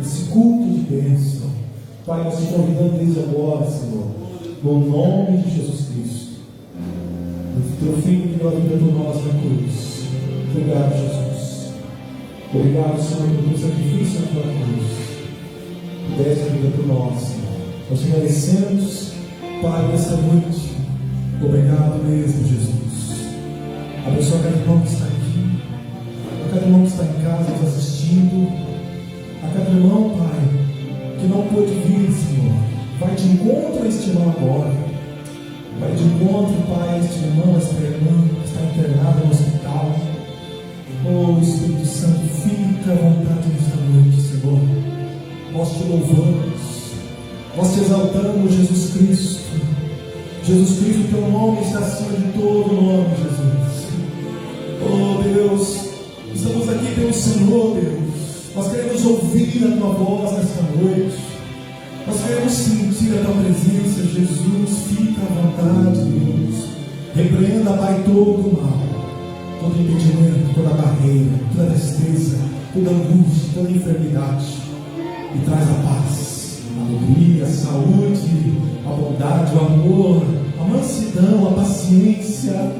esse culto de bênção. Pai, nós te convidamos desde agora, Senhor, no nome de Jesus Cristo, o teu Filho que deu a vida por nós na cruz. Obrigado, Jesus. Obrigado, Senhor, pelo sacrifício na tua cruz. Deste a vida por nós, Senhor. Nós te merecemos, Pai, nesta noite. Obrigado mesmo, Jesus. Abençoa cada irmão que está aqui, a cada irmão que está em casa nos assistindo, a cada irmão, Pai, que não pôde vir, Senhor. Vai de encontro a este irmão agora. Vai de encontro, Pai, a este irmão, esta irmã que está internada no hospital. Oh, Espírito Santo, fica à vontade nesta noite, Senhor. Nós te louvamos, nós te exaltamos, Jesus Cristo. Jesus Cristo, teu nome está acima de todo nome, Jesus. Oh, Deus, estamos aqui pelo Senhor, Deus. Nós queremos ouvir a tua voz nesta noite. Nós queremos sentir a tua presença, Jesus. Fica à vontade, Deus. Repreenda, Pai, todo o mal, todo impedimento, toda barreira, toda tristeza, toda angústia, toda enfermidade. E traz a paz, a alegria, a saúde, a bondade, o amor, a mansidão, a paciência.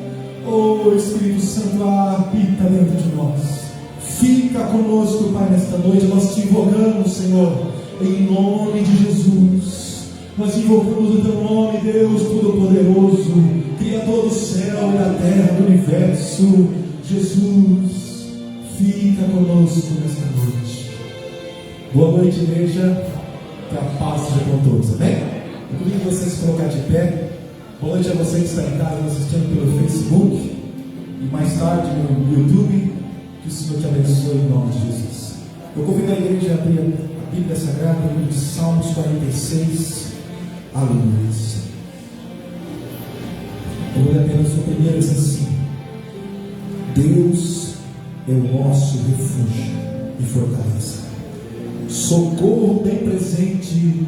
Oh, Espírito Santo, habita dentro de nós. Fica conosco, Pai, nesta noite. Nós te invocamos, Senhor, em nome de Jesus. Nós invocamos o teu nome, Deus Todo-Poderoso, Criador do céu e da terra, do universo. Jesus, fica conosco nesta noite. Boa noite, igreja. Que a paz seja com todos, amém? Eu convido vocês a se colocar de pé. Boa noite a você que está em casa assistindo pelo Facebook e mais tarde no YouTube. Que o Senhor te abençoe em nome de Jesus. Eu convido a igreja a abrir a Bíblia Sagrada no livro de Salmos 46. Aleluia. Eu vou ler apenas o primeiro, diz assim: Deus é o nosso refúgio e fortaleza, socorro bem presente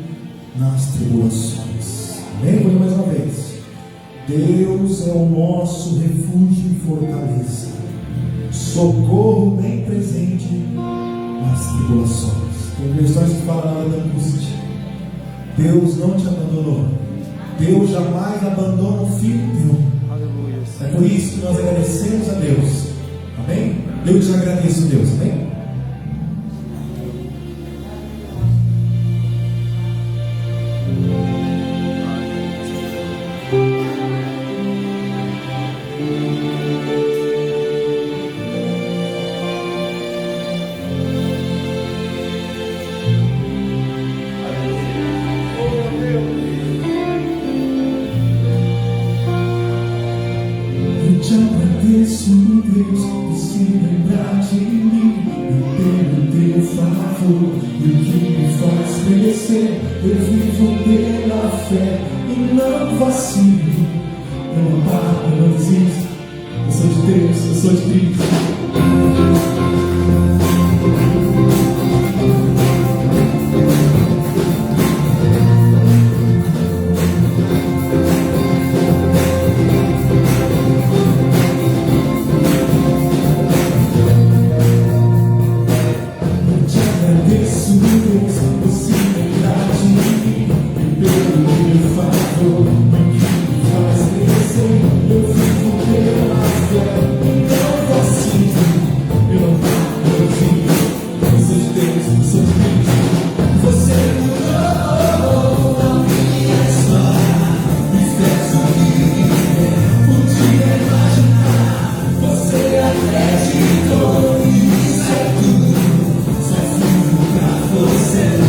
nas tribulações. Amém? Vou ler mais uma vez. Deus é o nosso refúgio e fortaleza, socorro bem presente nas tribulações. Tem versões que falam na hora da angústia. Deus não te abandonou. Deus jamais abandona um filho teu. Aleluia. É por isso que nós agradecemos a Deus. Amém? Eu te agradeço, Deus. Amém? Eu vivo pela fé e não vacilo. Eu não paro, eu não desisto. Eu sou de Deus, eu sou de Cristo. Você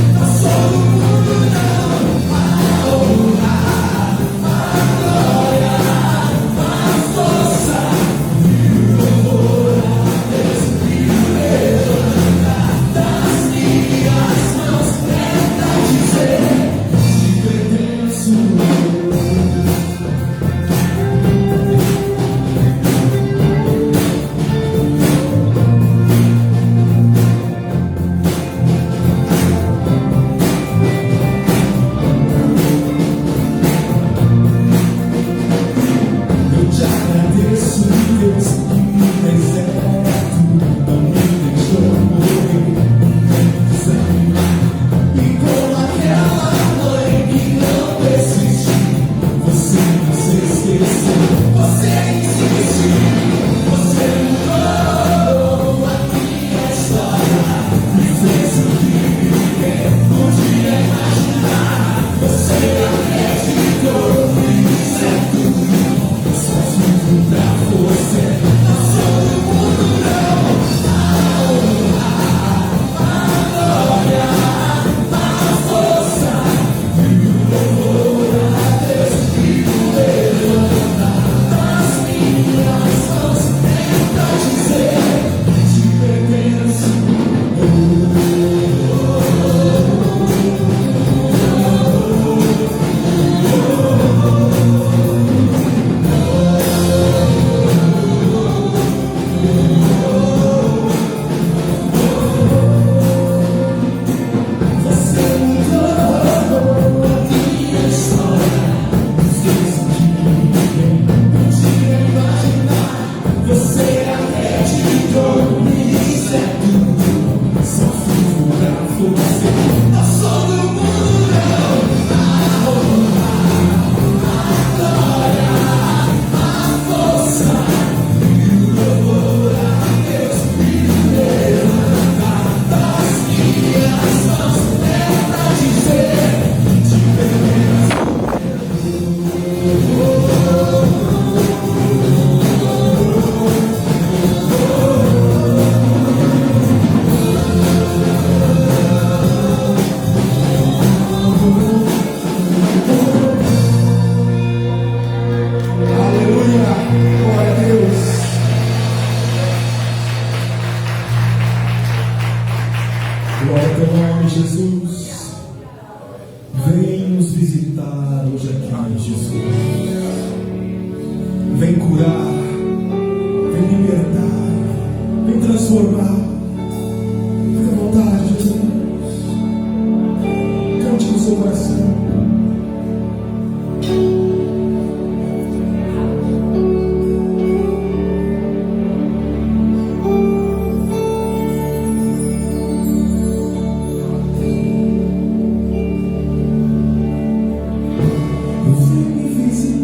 teu nome, Jesus. Vem nos visitar hoje aqui, Jesus. Vem curar, vem libertar, vem transformar. Fica à vontade, Jesus. Cante no seu coração. Vem me visitar.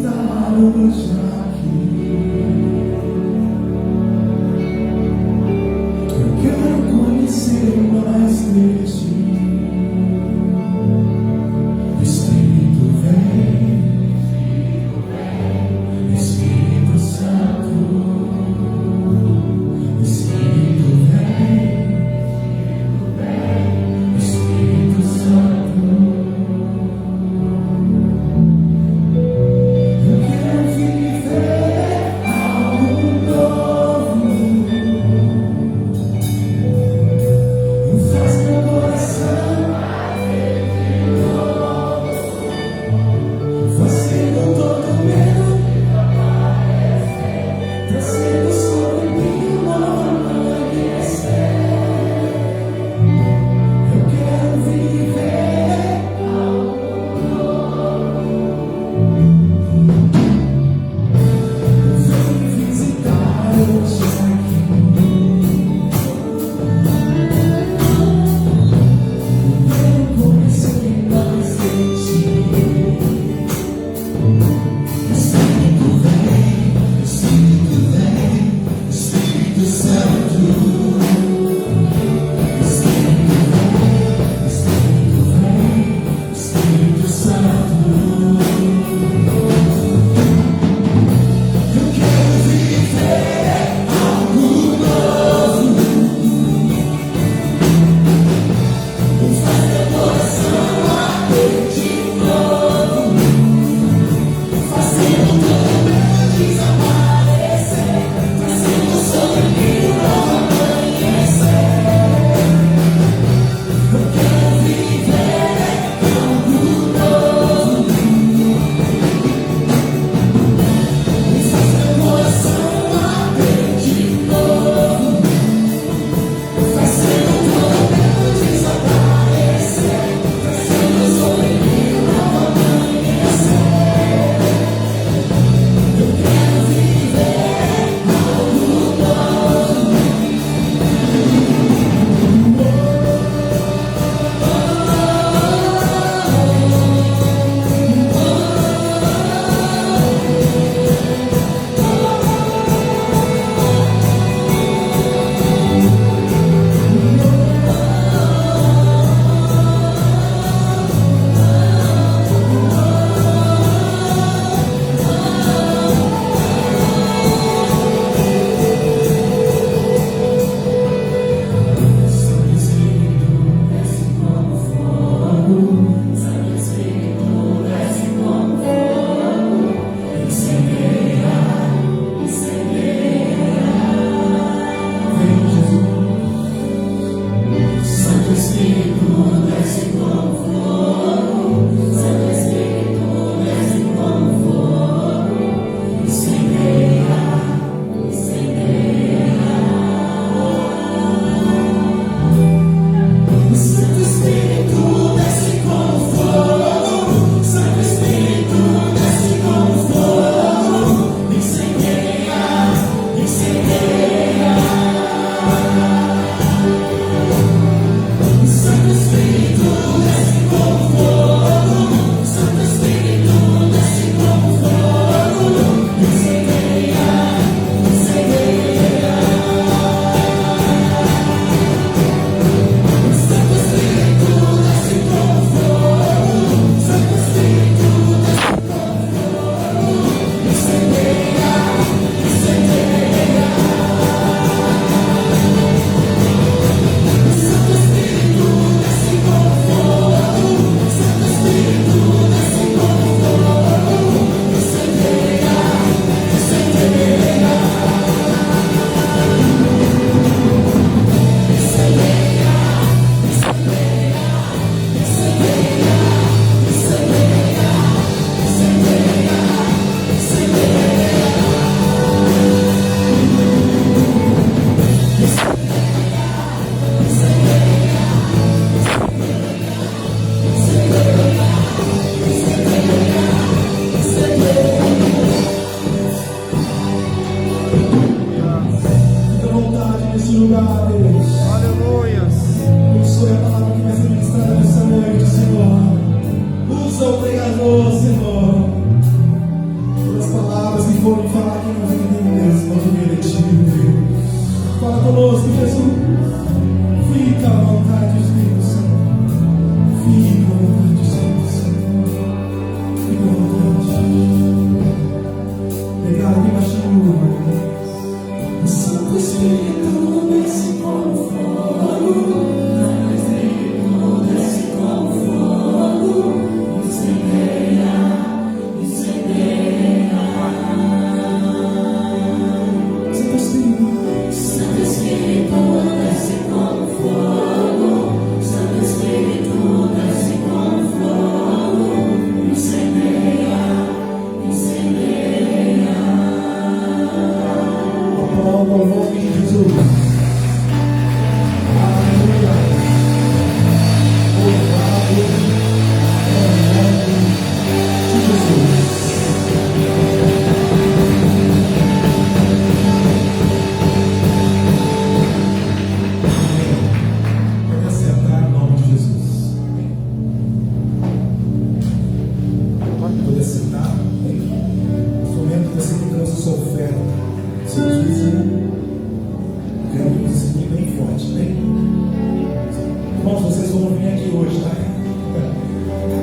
vão vir aqui hoje, tá?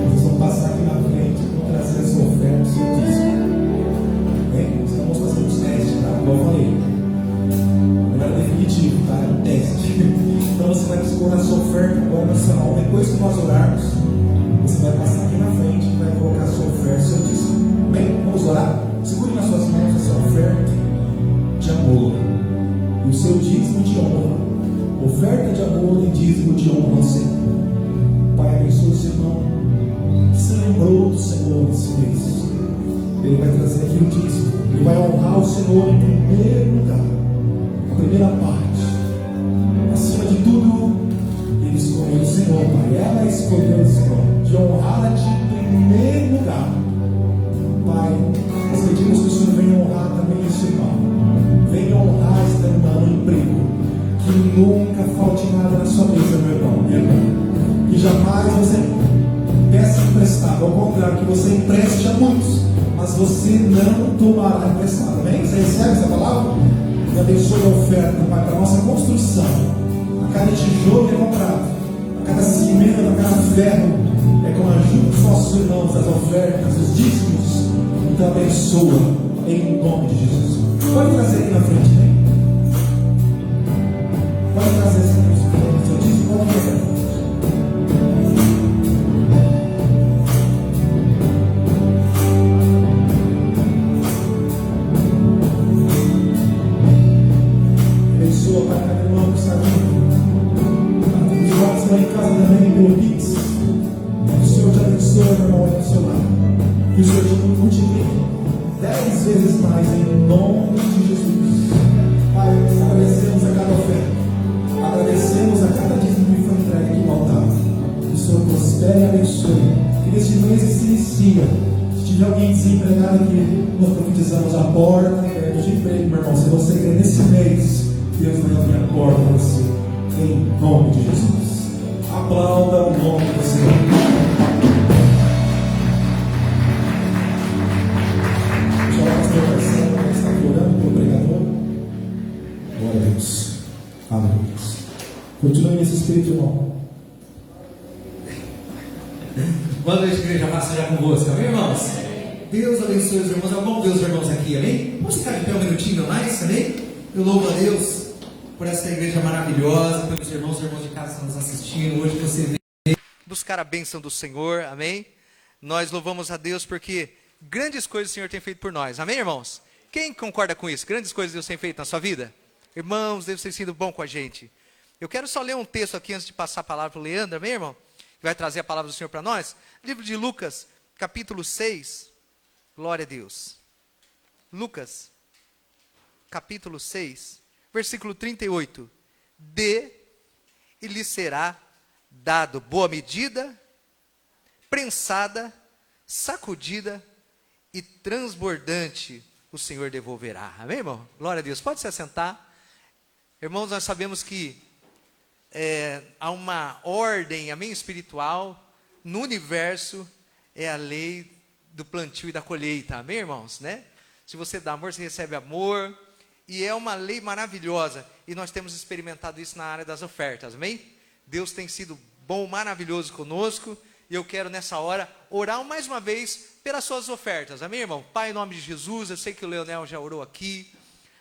Vocês vão passar aqui na frente, vão trazer essa oferta, seu dízimo. Bem, estamos fazendo os testes, tá? Como eu falei, não era definitivo, tá? É um teste. Então você vai expor a sua oferta agora no salão. Depois que nós orarmos, você vai passar aqui na frente e vai colocar a sua oferta, seu dízimo. Bem, vamos orar? Segure nas suas mãos a sua oferta de amor e o seu dízimo de honra. Oferta de amor e dízimo de honra ao Senhor. Pai, abençoe o seu irmão. Se lembrou do Senhor nesse mês. Ele vai trazer aqui o dízimo. Ele vai honrar o Senhor em primeiro lugar. A primeira parte. Acima de tudo, ele escolheu o Senhor, Pai. Ela escolheu o Senhor. De honrar-te em primeiro lugar. Pai, nós pedimos que o Senhor venha honrar também esse irmão. Venha honrar esta irmã no emprego. Que nunca falte nada na sua mesa, meu irmão, minha irmã. Que jamais você peça emprestado. Ao contrário, que você empreste a muitos, mas você não tomará emprestado. Amém? Você recebe essa palavra? E abençoe a oferta, Pai, para a nossa construção. A cada tijolo que é comprado, a cada cimento, a cada ferro, é com a ajuda dos nossos irmãos, as ofertas, os dízimos. Então abençoa em nome de Jesus. Pode trazer aqui na frente, né? Pode trazer esse Cristo. Eu disse qual é. Abençoa para cada irmão que está aqui. Os irmãos que estão em casa também, pelo Pix. Que o Senhor te abençoe, meu irmão, aí do seu lado. Que o Senhor te multiplique 10 vezes mais em nome de Jesus. Pai, agradecemos a cada oferta. Agradecemos a cada dízimo que foi entregue aqui no altar. Que o Senhor prospere e abençoe. Que neste mês que se inicia, se tiver alguém desempregado aqui, nós profetizamos a porta de emprego, meu irmão. Se você quer nesse mês, Deus vai abrir a porta para você. Em nome de Jesus. Aplauda o nome do Senhor. Está orando pelo pregador. Glória a Deus. Amém. Continue nesse espírito, irmão. Boa noite, igreja. A paz seja convosco, amém, irmãos? Deus abençoe os irmãos. É bom ver os irmãos aqui, amém? Vamos ficar de pé um minutinho mais, amém? Eu louvo a Deus por essa igreja maravilhosa, pelos irmãos e irmãs de casa que estão nos assistindo. Hoje você veio buscar a bênção do Senhor, amém? Nós louvamos a Deus porque grandes coisas o Senhor tem feito por nós, amém, irmãos? Quem concorda com isso? Grandes coisas Deus tem feito na sua vida? Irmãos, Deus tem sido bom com a gente. Eu quero só ler um texto aqui antes de passar a palavra para o Leandro, amém, irmão? Que vai trazer a palavra do Senhor para nós. Livro de Lucas, capítulo 6. Glória a Deus. Lucas, capítulo 6, versículo 38. Dê e lhe será dado boa medida, prensada, sacudida e transbordante o Senhor devolverá. Amém, irmão? Glória a Deus. Pode se assentar. Irmãos, nós sabemos que há uma ordem, amém, espiritual no universo, é a lei do plantio e da colheita, amém, irmãos, né? Se você dá amor, você recebe amor, e é uma lei maravilhosa, e nós temos experimentado isso na área das ofertas, amém? Deus tem sido bom, maravilhoso conosco, e eu quero nessa hora orar mais uma vez pelas suas ofertas, amém, irmão? Pai, em nome de Jesus, eu sei que o Leonel já orou aqui,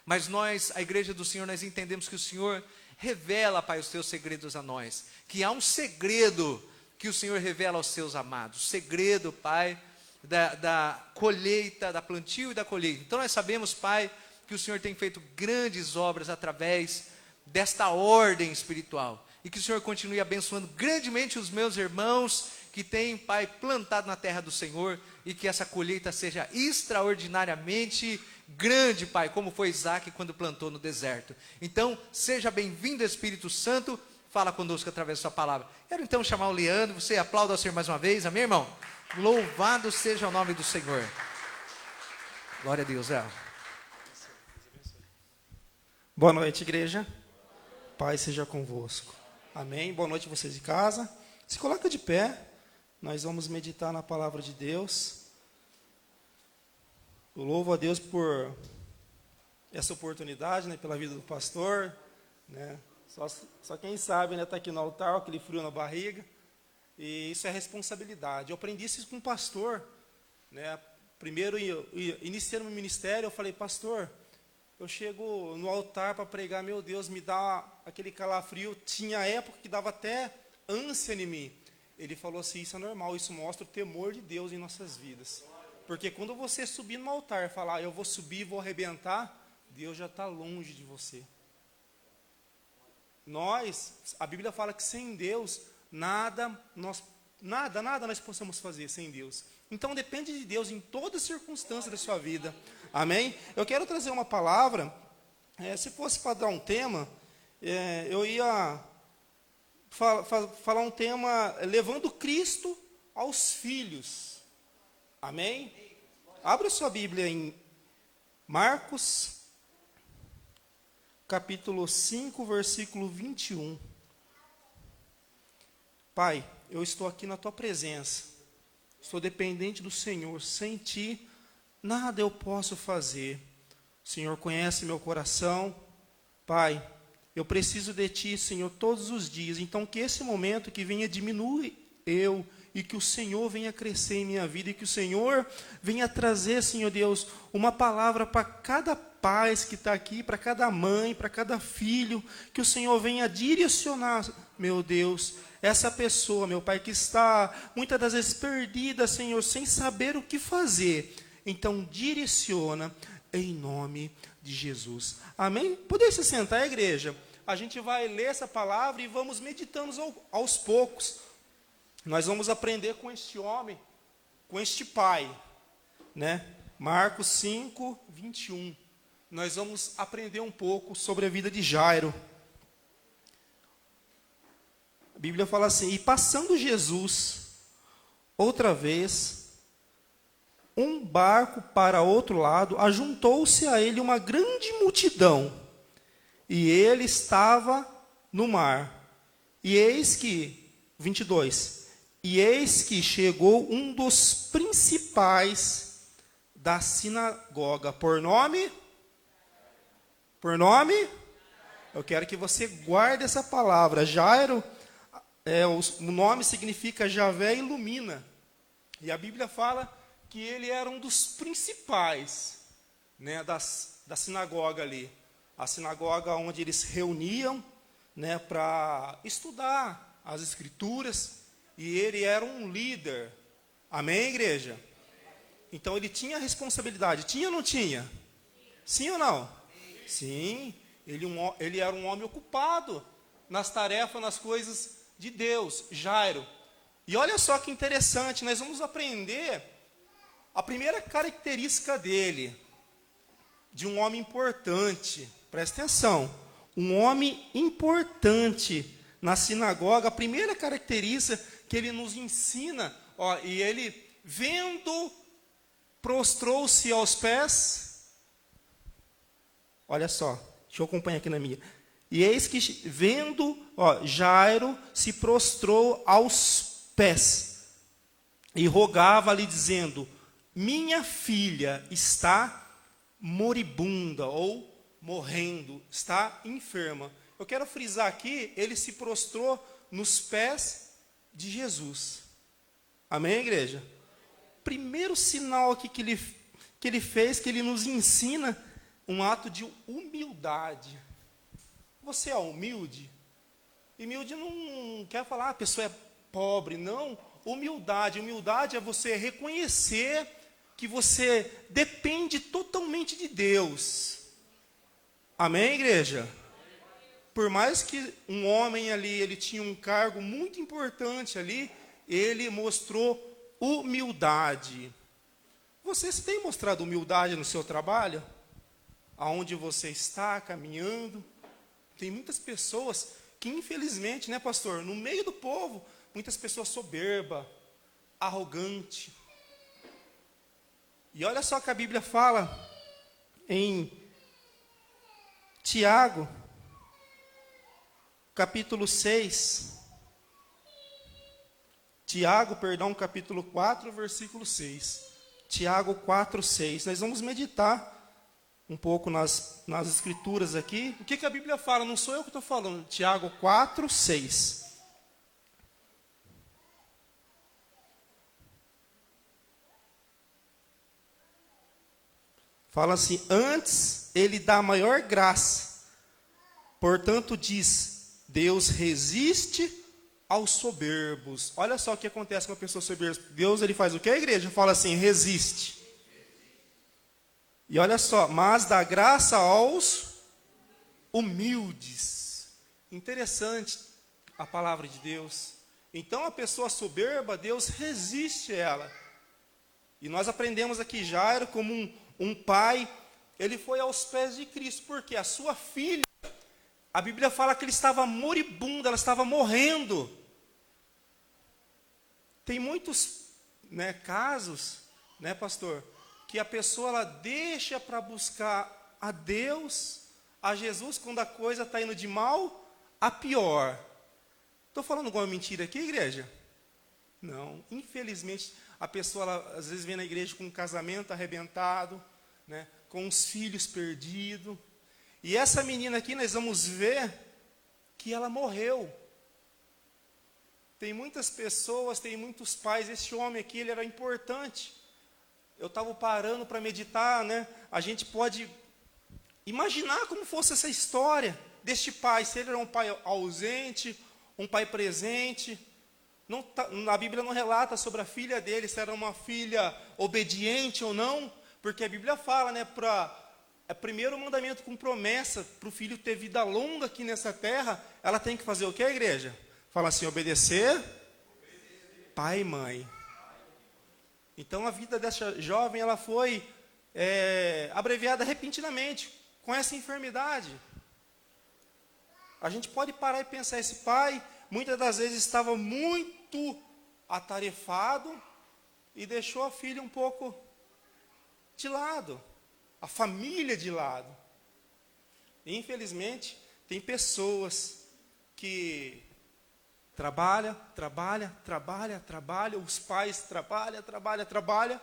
mas nós, a igreja do Senhor, nós entendemos que o Senhor revela, Pai, os teus segredos a nós, que há um segredo que o Senhor revela aos seus amados, o segredo, Pai, da colheita, da plantio e da colheita. Então nós sabemos, Pai, que o Senhor tem feito grandes obras através desta ordem espiritual, e que o Senhor continue abençoando grandemente os meus irmãos que têm, Pai, plantado na terra do Senhor, e que essa colheita seja extraordinariamente grande, Pai, como foi Isaac quando plantou no deserto. Então, seja bem-vindo, Espírito Santo, fala conosco através da sua palavra. Quero então chamar o Leandro, você aplauda ao Senhor mais uma vez, amém, irmão? Louvado seja o nome do Senhor. Glória a Deus, Boa noite, igreja. Paz seja convosco. Amém. Boa noite vocês de casa. Se coloca de pé. Nós vamos meditar na palavra de Deus. Eu louvo a Deus por essa oportunidade, né, pela vida do pastor, né, Só quem sabe, né? Tá aqui no altar, aquele frio na barriga. E isso é responsabilidade. Eu aprendi isso com um pastor, né? Primeiro, iniciando meu ministério, eu falei, pastor, eu chego no altar para pregar, meu Deus, me dá aquele calafrio. Tinha época que dava até ânsia em mim. Ele falou assim, isso é normal, isso mostra o temor de Deus em nossas vidas. Porque quando você subir no altar e falar, eu vou subir, vou arrebentar, Deus já está longe de você. A Bíblia fala que sem Deus, nada nós possamos fazer sem Deus. Então depende de Deus em toda circunstância da sua vida. Amém? Eu quero trazer uma palavra, se fosse para dar um tema, eu ia falar um tema, levando Cristo aos filhos. Amém? Abra sua Bíblia em Marcos, capítulo 5, versículo 21. Pai, eu estou aqui na Tua presença. Estou dependente do Senhor. Sem Ti, nada eu posso fazer. O Senhor conhece meu coração. Pai, eu preciso de Ti, Senhor, todos os dias. Então, que esse momento que venha diminuir eu, e que o Senhor venha crescer em minha vida, e que o Senhor venha trazer, Senhor Deus, uma palavra para cada pai que está aqui, para cada mãe, para cada filho, que o Senhor venha direcionar, meu Deus, essa pessoa, meu Pai, que está muitas das vezes perdida, Senhor, sem saber o que fazer. Então, direciona em nome de Jesus. Amém? Poder se sentar, igreja? A gente vai ler essa palavra e vamos meditando aos poucos. Nós vamos aprender com este homem, com este pai, né? Marcos 5, 21. Nós vamos aprender um pouco sobre a vida de Jairo. A Bíblia fala assim, e passando Jesus, outra vez, um barco para outro lado, ajuntou-se a ele uma grande multidão, e ele estava no mar. E eis que, 22, e eis que chegou um dos principais da sinagoga, por nome? Eu quero que você guarde essa palavra. Jairo, o nome significa Javé ilumina. E a Bíblia fala que ele era um dos principais, né, da sinagoga ali. A sinagoga onde eles se reuniam, né, para estudar as Escrituras. E ele era um líder. Amém, igreja? Então ele tinha responsabilidade. Tinha ou não tinha? Sim ou não? Sim. Ele era um homem ocupado nas tarefas, nas coisas de Deus. Jairo. E olha só que interessante. Nós vamos aprender a primeira característica dele. De um homem importante. Presta atenção. Um homem importante na sinagoga. A primeira característica que ele nos ensina, e ele, vendo, prostrou-se aos pés. Olha só, deixa eu acompanhar aqui na minha. E eis que, vendo, Jairo se prostrou aos pés e rogava-lhe, dizendo, minha filha está moribunda, ou morrendo, está enferma. Eu quero frisar aqui, ele se prostrou nos pés de Jesus. Amém, igreja? Primeiro sinal aqui que ele fez, que ele nos ensina um ato de humildade. Você é humilde? Humilde não quer falar a pessoa é pobre, não. Humildade é você reconhecer que você depende totalmente de Deus. Amém, igreja? Por mais que um homem ali, ele tinha um cargo muito importante ali, ele mostrou humildade. Você tem mostrado humildade no seu trabalho? Aonde você está caminhando? Tem muitas pessoas que, infelizmente, né, pastor, no meio do povo, muitas pessoas soberba, arrogante. E olha só o que a Bíblia fala em Tiago, capítulo 6. Capítulo 4, versículo 6. Tiago 4, 6. Nós vamos meditar um pouco nas escrituras aqui. O que a Bíblia fala? Não sou eu que estou falando. Tiago 4, 6. Fala assim: antes ele dá maior graça. Portanto diz, Deus resiste aos soberbos. Olha só o que acontece com a pessoa soberba. Deus, ele faz o que a igreja? Fala assim, resiste. E olha só, mas dá graça aos humildes. Interessante a palavra de Deus. Então a pessoa soberba, Deus resiste a ela. E nós aprendemos aqui Jairo como um pai, ele foi aos pés de Cristo, porque a sua filha, a Bíblia fala que ele estava moribunda, ela estava morrendo. Tem muitos, né, casos, né, pastor, que a pessoa ela deixa para buscar a Deus, a Jesus, quando a coisa está indo de mal a pior. Estou falando alguma mentira aqui, igreja? Não, infelizmente, a pessoa ela, às vezes vem na igreja com um casamento arrebentado, né, com os filhos perdidos. E essa menina aqui, nós vamos ver que ela morreu. Tem muitas pessoas, tem muitos pais. Esse homem aqui, ele era importante. Eu estava parando para meditar, né? A gente pode imaginar como fosse essa história deste pai. Se ele era um pai ausente, um pai presente. Não, a Bíblia não relata sobre a filha dele, se era uma filha obediente ou não. Porque a Bíblia fala, né, é primeiro mandamento com promessa, para o filho ter vida longa aqui nessa terra, ela tem que fazer o que, igreja? Fala assim, obedecer pai e mãe. Então a vida dessa jovem, ela foi abreviada repentinamente, com essa enfermidade. A gente pode parar e pensar, esse pai, muitas das vezes estava muito atarefado, e deixou a filha um pouco de lado, a família de lado. E, infelizmente, tem pessoas que trabalham, os pais trabalham,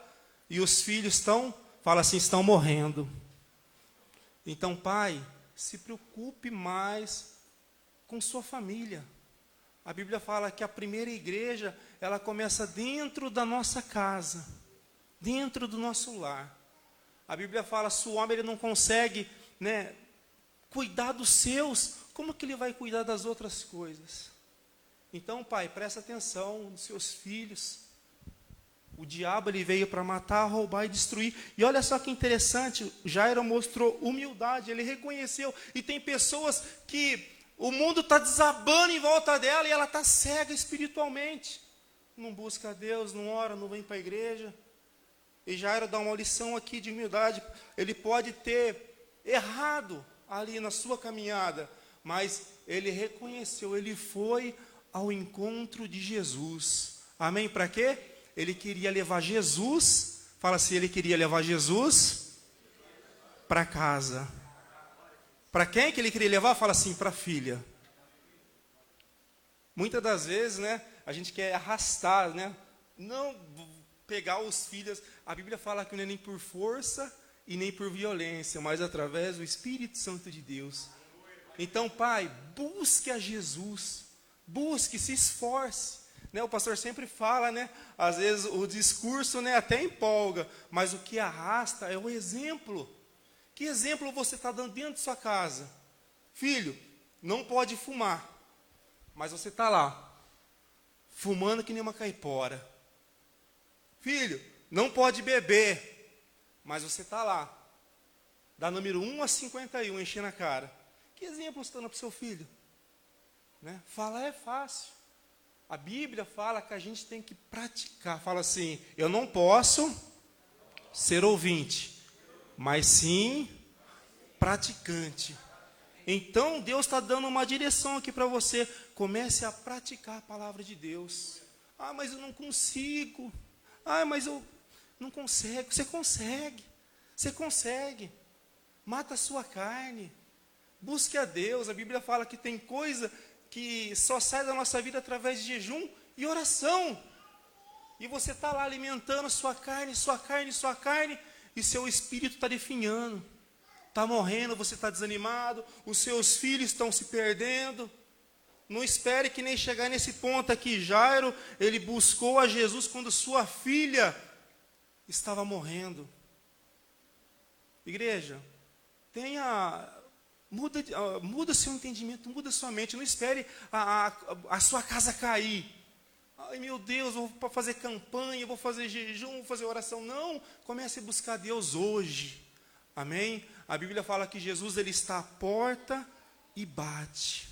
e os filhos estão morrendo. Então, pai, se preocupe mais com sua família. A Bíblia fala que a primeira igreja, ela começa dentro da nossa casa, dentro do nosso lar. A Bíblia fala, se o homem ele não consegue, né, cuidar dos seus, como que ele vai cuidar das outras coisas? Então, pai, presta atenção nos seus filhos. O diabo ele veio para matar, roubar e destruir. E olha só que interessante, Jairo mostrou humildade, ele reconheceu. E tem pessoas que o mundo está desabando em volta dela e ela está cega espiritualmente. Não busca a Deus, não ora, não vem para a igreja. E Jairo dá uma lição aqui de humildade. Ele pode ter errado ali na sua caminhada, mas ele reconheceu, ele foi ao encontro de Jesus. Amém? Para quê? Ele queria levar Jesus, fala assim, ele queria levar Jesus para casa. Para quem que ele queria levar? Fala assim, para a filha. Muitas das vezes, né, a gente quer arrastar, né? Não pegar os filhos. A Bíblia fala que não é nem por força e nem por violência, mas através do Espírito Santo de Deus. Então, pai, busque a Jesus. Busque, se esforce. Né, o pastor sempre fala, né? Às vezes o discurso, né, até empolga, mas o que arrasta é o exemplo. Que exemplo você está dando dentro de sua casa? Filho, não pode fumar, mas você está lá, fumando que nem uma caipora. Filho, não pode beber, mas você está lá, da número 1 a 51, enchendo a cara. Que exemplo você está dando para o seu filho? Né? Falar é fácil. A Bíblia fala que a gente tem que praticar. Fala assim, eu não posso ser ouvinte, mas sim praticante. Então Deus está dando uma direção aqui para você. Comece a praticar a palavra de Deus. Ah, mas eu não consigo. Ah, mas eu não consigo. Você consegue. Você consegue. Mata a sua carne. Busque a Deus. A Bíblia fala que tem coisa que só sai da nossa vida através de jejum e oração. E você está lá alimentando sua carne, e seu espírito está definhando. está morrendo, você está desanimado, os seus filhos estão se perdendo. Não espere que nem chegar nesse ponto aqui. Jairo, ele buscou a Jesus quando sua filha estava morrendo. Igreja, muda seu entendimento, muda sua mente. Não espere a sua casa cair. Ai meu Deus, eu vou fazer campanha, vou fazer jejum, vou fazer oração. Não, comece a buscar Deus hoje. Amém? A Bíblia fala que Jesus ele está à porta e bate.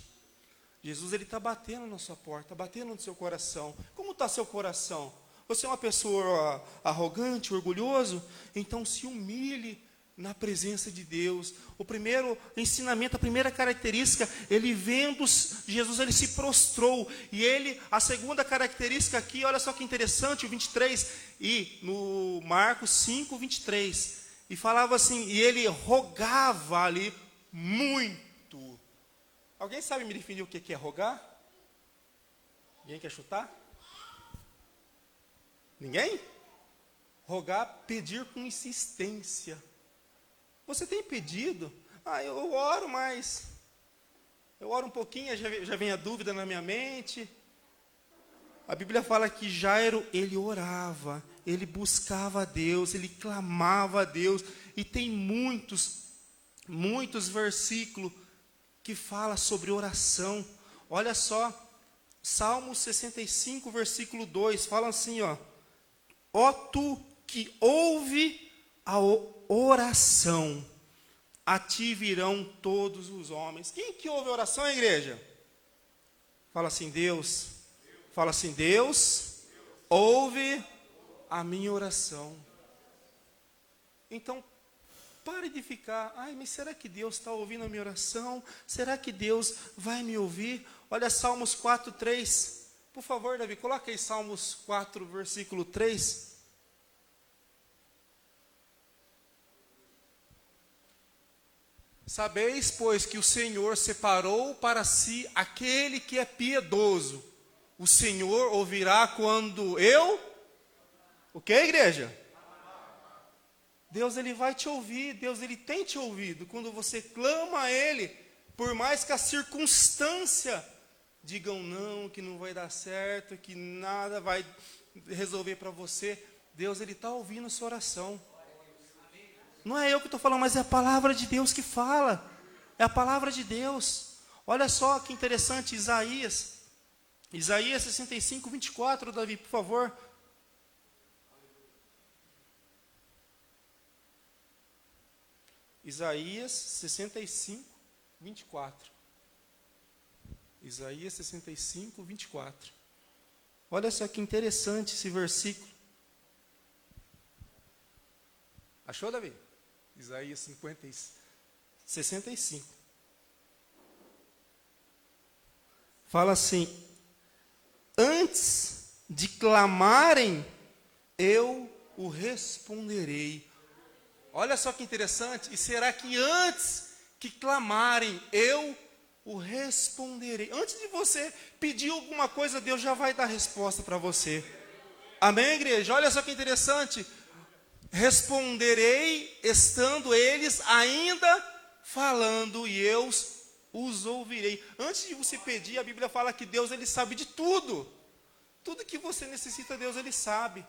Jesus ele está batendo na sua porta, batendo no seu coração. Como está seu coração? Você é uma pessoa arrogante, orgulhoso? Então se humilhe na presença de Deus. O primeiro ensinamento, a primeira característica, ele vendo Jesus, ele se prostrou. E a segunda característica aqui, olha só que interessante, o 23, e no Marcos 5, 23, e falava assim, e ele rogava ali muito. Alguém sabe me definir o que é rogar? Ninguém quer chutar? Ninguém? Rogar, pedir com insistência. Você tem pedido? Eu oro, mas eu oro um pouquinho, já vem a dúvida na minha mente. A Bíblia fala que Jairo, ele orava, ele buscava a Deus, ele clamava a Deus. E tem muitos versículos que fala sobre oração. Olha só, Salmo 65, versículo 2, fala assim, ó tu que ouve a oração, a ti virão todos os homens. Quem que ouve a oração, igreja? Fala assim, Deus. Fala assim, Deus ouve a minha oração. Então, pare de ficar, mas será que Deus está ouvindo a minha oração? Será que Deus vai me ouvir? Olha Salmos 4, 3. Por favor, Davi, coloca aí Salmos 4, versículo 3. Sabeis, pois, que o Senhor separou para si aquele que é piedoso. O Senhor ouvirá quando o que, igreja? Deus ele vai te ouvir, Deus ele tem te ouvido. Quando você clama a Ele, por mais que a circunstância digam não, que não vai dar certo, que nada vai resolver para você, Deus ele está ouvindo a sua oração. Não é eu que estou falando, mas é a palavra de Deus que fala. É a palavra de Deus. Olha só que interessante, Isaías 65, 24, Davi, por favor. Isaías 65, 24. Isaías 65, 24. Olha só que interessante esse versículo. Achou, Davi? Isaías 65. Fala assim: antes de clamarem, eu o responderei. Olha só que interessante. E será que antes que clamarem, eu o responderei? Antes de você pedir alguma coisa, Deus já vai dar resposta para você. Amém, igreja? Olha só que interessante. Responderei, estando eles ainda falando, e eu os ouvirei. Antes de você pedir, a Bíblia fala que Deus ele sabe de tudo. Tudo que você necessita, Deus ele sabe.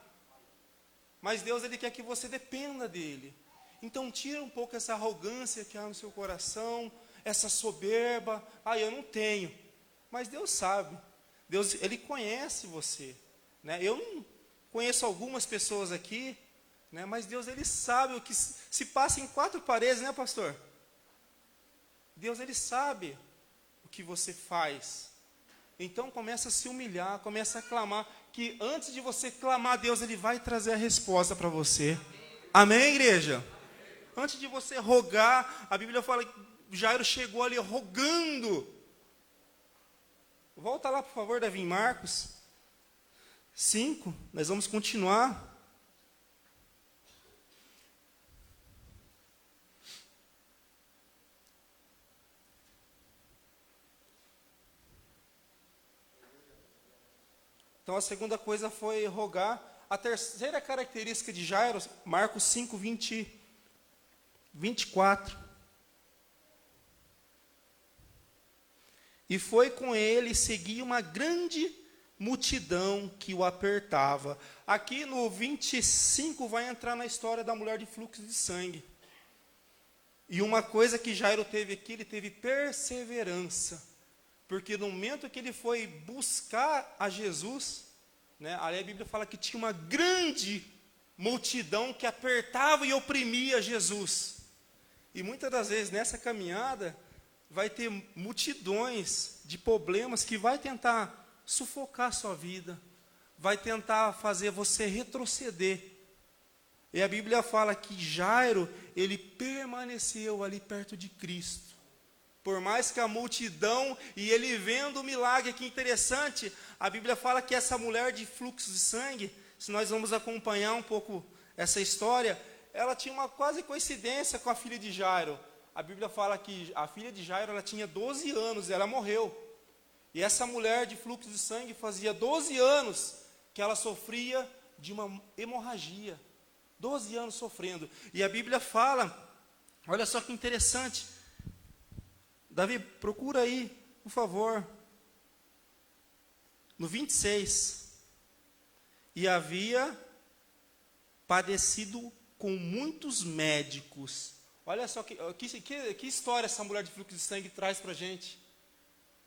Mas Deus ele quer que você dependa dele. Então tira um pouco essa arrogância que há no seu coração, essa soberba. Eu não tenho. Mas Deus sabe. Deus ele conhece você, né? Eu não conheço algumas pessoas aqui, né? Mas Deus ele sabe o que se passa em quatro paredes, né, pastor? Deus ele sabe o que você faz. Então começa a se humilhar, começa a clamar, que antes de você clamar, Deus ele vai trazer a resposta para você. Amém, igreja? Antes de você rogar, a Bíblia fala que Jairo chegou ali rogando. Volta lá, por favor, Davi, em Marcos 5, nós vamos continuar. Então a segunda coisa foi rogar. A terceira característica de Jairo, Marcos 5, 24. E foi com ele, seguia uma grande multidão que o apertava. Aqui no 25 vai entrar na história da mulher de fluxo de sangue. E uma coisa que Jairo teve aqui, ele teve perseverança. Porque no momento que ele foi buscar a Jesus, né, aí a Bíblia fala que tinha uma grande multidão que apertava e oprimia Jesus. E muitas das vezes nessa caminhada vai ter multidões de problemas que vai tentar sufocar a sua vida, vai tentar fazer você retroceder. E a Bíblia fala que Jairo, ele permaneceu ali perto de Cristo. Por mais que a multidão, e ele vendo o milagre, que interessante, a Bíblia fala que essa mulher de fluxo de sangue, se nós vamos acompanhar um pouco essa história, ela tinha uma quase coincidência com a filha de Jairo. A Bíblia fala que a filha de Jairo, ela tinha 12 anos, e ela morreu. E essa mulher de fluxo de sangue fazia 12 anos que ela sofria de uma hemorragia. 12 anos sofrendo. E a Bíblia fala, olha só que interessante. Davi, procura aí, por favor. No 26. E havia padecido com muitos médicos. Olha só que história essa mulher de fluxo de sangue traz para a gente.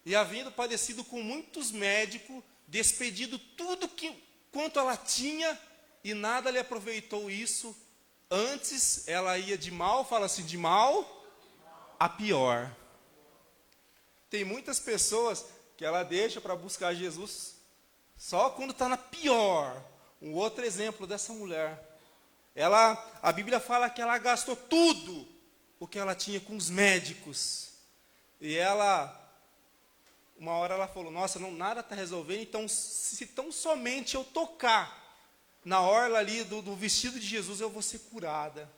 E havendo padecido com muitos médicos, despedido tudo quanto ela tinha, e nada lhe aproveitou isso. Antes ela ia de mal, fala assim, de mal a pior. Tem muitas pessoas que ela deixa para buscar Jesus só quando está na pior. Um outro exemplo dessa mulher. A Bíblia fala que ela gastou tudo o que ela tinha com os médicos. E uma hora ela falou, nossa, nada está resolvendo, então se tão somente eu tocar na orla ali do vestido de Jesus, eu vou ser curada.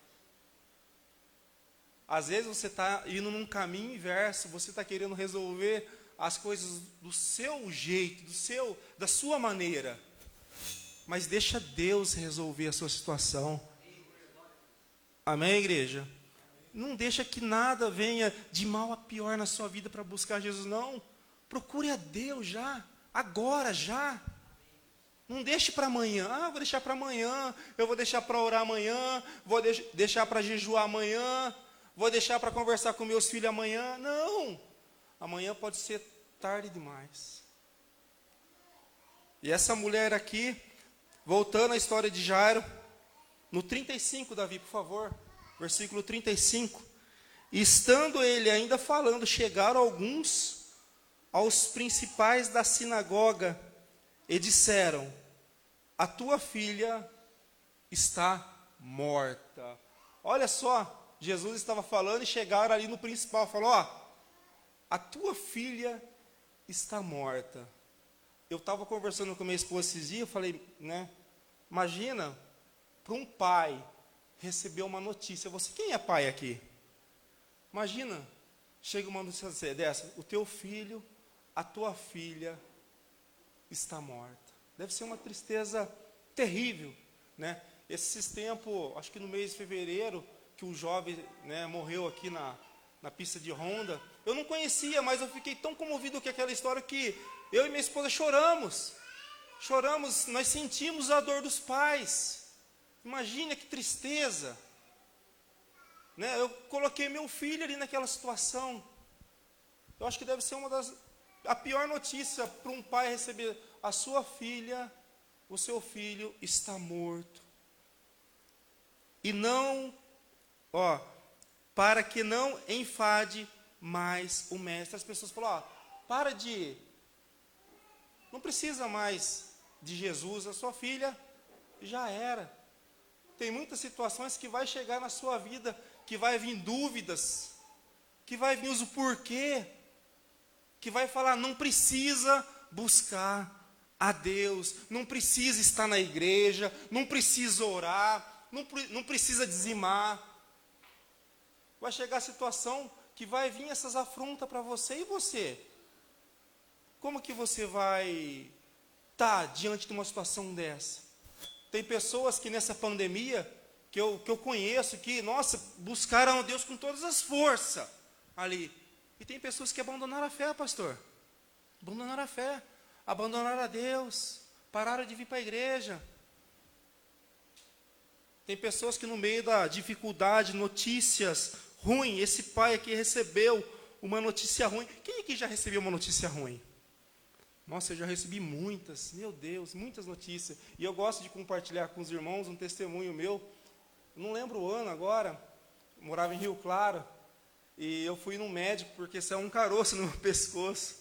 Às vezes você está indo num caminho inverso, você está querendo resolver as coisas do seu jeito, da sua maneira. Mas deixa Deus resolver a sua situação. Amém, igreja? Não deixa que nada venha de mal a pior na sua vida para buscar Jesus, não. Procure a Deus já, agora, já. Não deixe para amanhã. Vou deixar para amanhã, eu vou deixar para orar amanhã, vou deixar para jejuar amanhã, vou deixar para conversar com meus filhos amanhã. Não, amanhã pode ser tarde demais. E essa mulher aqui, voltando à história de Jairo, no 35, Davi, por favor, versículo 35. E estando ele ainda falando, chegaram alguns aos principais da sinagoga e disseram, a tua filha está morta. Olha só, Jesus estava falando e chegaram ali no principal, falou, a tua filha está morta. Eu estava conversando com minha esposa esses dias, eu falei, né, imagina, para um pai receber uma notícia, quem é pai aqui? Imagina, chega uma notícia dessa, o teu filho, a tua filha está morta. Deve ser uma tristeza terrível, né? Esses tempos, acho que no mês de fevereiro, que um jovem, né, morreu aqui na pista de Honda. Eu não conhecia, mas eu fiquei tão comovido com aquela história que eu e minha esposa choramos. Choramos, nós sentimos a dor dos pais. Imagina que tristeza. Né? Eu coloquei meu filho ali naquela situação. Eu acho que deve ser a pior notícia para um pai receber. A sua filha, o seu filho está morto. E não, para que não enfade mais o mestre. As pessoas falam, não precisa mais de Jesus, a sua filha já era. Tem muitas situações que vai chegar na sua vida, que vai vir dúvidas, que vai vir o porquê, que vai falar, não precisa buscar a Deus, não precisa estar na igreja, não precisa orar, não precisa dizimar. Vai chegar a situação que vai vir essas afrontas para você, e você? Como que você vai estar diante de uma situação dessa? Tem pessoas que nessa pandemia, que eu conheço, que, buscaram a Deus com todas as forças ali. E tem pessoas que abandonaram a fé, pastor. Abandonaram a fé, abandonaram a Deus, pararam de vir para a igreja. Tem pessoas que no meio da dificuldade, notícias ruins, esse pai aqui recebeu uma notícia ruim. Quem aqui já recebeu uma notícia ruim? Nossa, eu já recebi muitas, meu Deus, muitas notícias. E eu gosto de compartilhar com os irmãos um testemunho meu. Não lembro o ano agora, morava em Rio Claro, e eu fui num médico porque saiu um caroço no meu pescoço.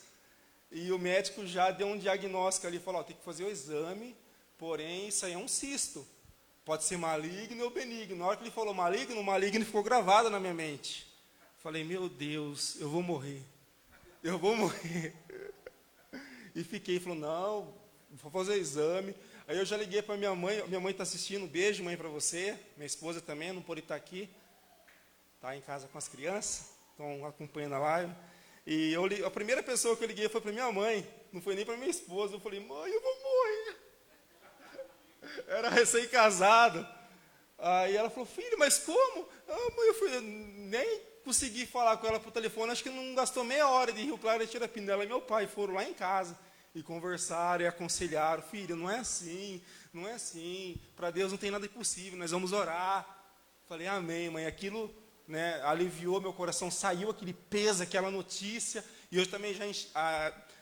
E o médico já deu um diagnóstico ali, falou, tem que fazer o exame, porém isso aí é um cisto. Pode ser maligno ou benigno. Na hora que ele falou maligno, o maligno ficou gravado na minha mente. Falei, meu Deus, eu vou morrer. Eu vou morrer. E fiquei, falou, não, vou fazer o exame. Aí eu já liguei para minha mãe está assistindo, beijo mãe para você, minha esposa também, não pode estar aqui. Está em casa com as crianças, estão acompanhando a live. E a primeira pessoa que eu liguei foi para minha mãe, não foi nem para minha esposa. Eu falei, mãe, eu vou morrer. Era recém-casado. Aí ela falou, filho, mas como? Ah, mãe, eu nem consegui falar com ela por telefone, acho que não gastou meia hora de Rio Claro e Tirapina. Ela e meu pai foram lá em casa e conversaram e aconselharam, filho, não é assim, não é assim, para Deus não tem nada impossível, nós vamos orar. Falei, amém, mãe, aquilo, né, aliviou meu coração, saiu aquele peso, aquela notícia, e eu também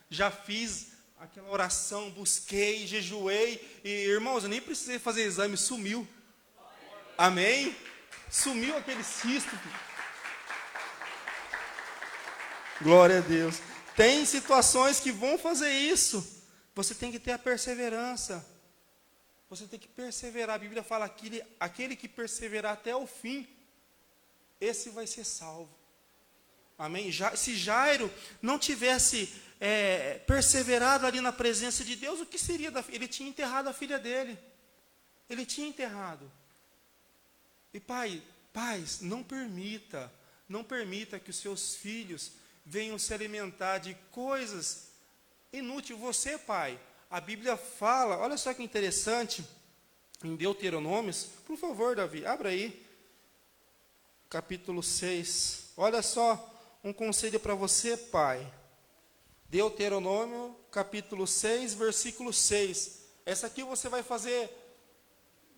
já fiz aquela oração, busquei, jejuei, e irmãos, eu nem precisei fazer exame, sumiu. Amém? Sumiu aquele cisto. Glória a Deus. Tem situações que vão fazer isso. Você tem que ter a perseverança. Você tem que perseverar. A Bíblia fala que aquele que perseverar até o fim, esse vai ser salvo. Amém? Se Jairo não tivesse perseverado ali na presença de Deus, o que seria da filha? Ele tinha enterrado a filha dele. Ele tinha enterrado. E pais, não permita que os seus filhos venham se alimentar de coisas inúteis. Você, pai, a Bíblia fala, olha só que interessante, em Deuteronômios, por favor, Davi, abra aí, capítulo 6, olha só, um conselho para você, pai. Deuteronômio, capítulo 6, versículo 6. Essa aqui você vai fazer,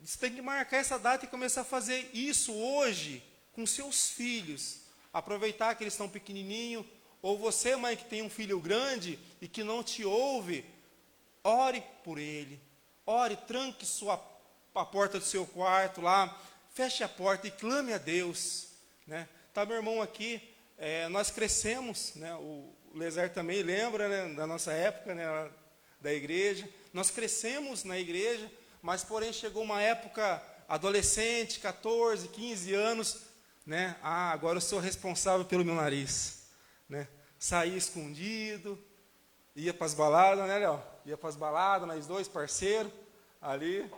você tem que marcar essa data e começar a fazer isso hoje com seus filhos. Aproveitar que eles estão pequenininhos. Ou você, mãe, que tem um filho grande e que não te ouve, ore por ele. Ore, tranque a porta do seu quarto lá, feche a porta e clame a Deus. Né? Tá, meu irmão aqui, nós crescemos, né? O Lezer também lembra, né, da nossa época, né, da igreja. Nós crescemos na igreja, mas porém chegou uma época adolescente, 14, 15 anos, né? Agora eu sou responsável pelo meu nariz, né? Saía escondido, ia para as baladas, né, Léo? Ia para as baladas, nós dois parceiros ali,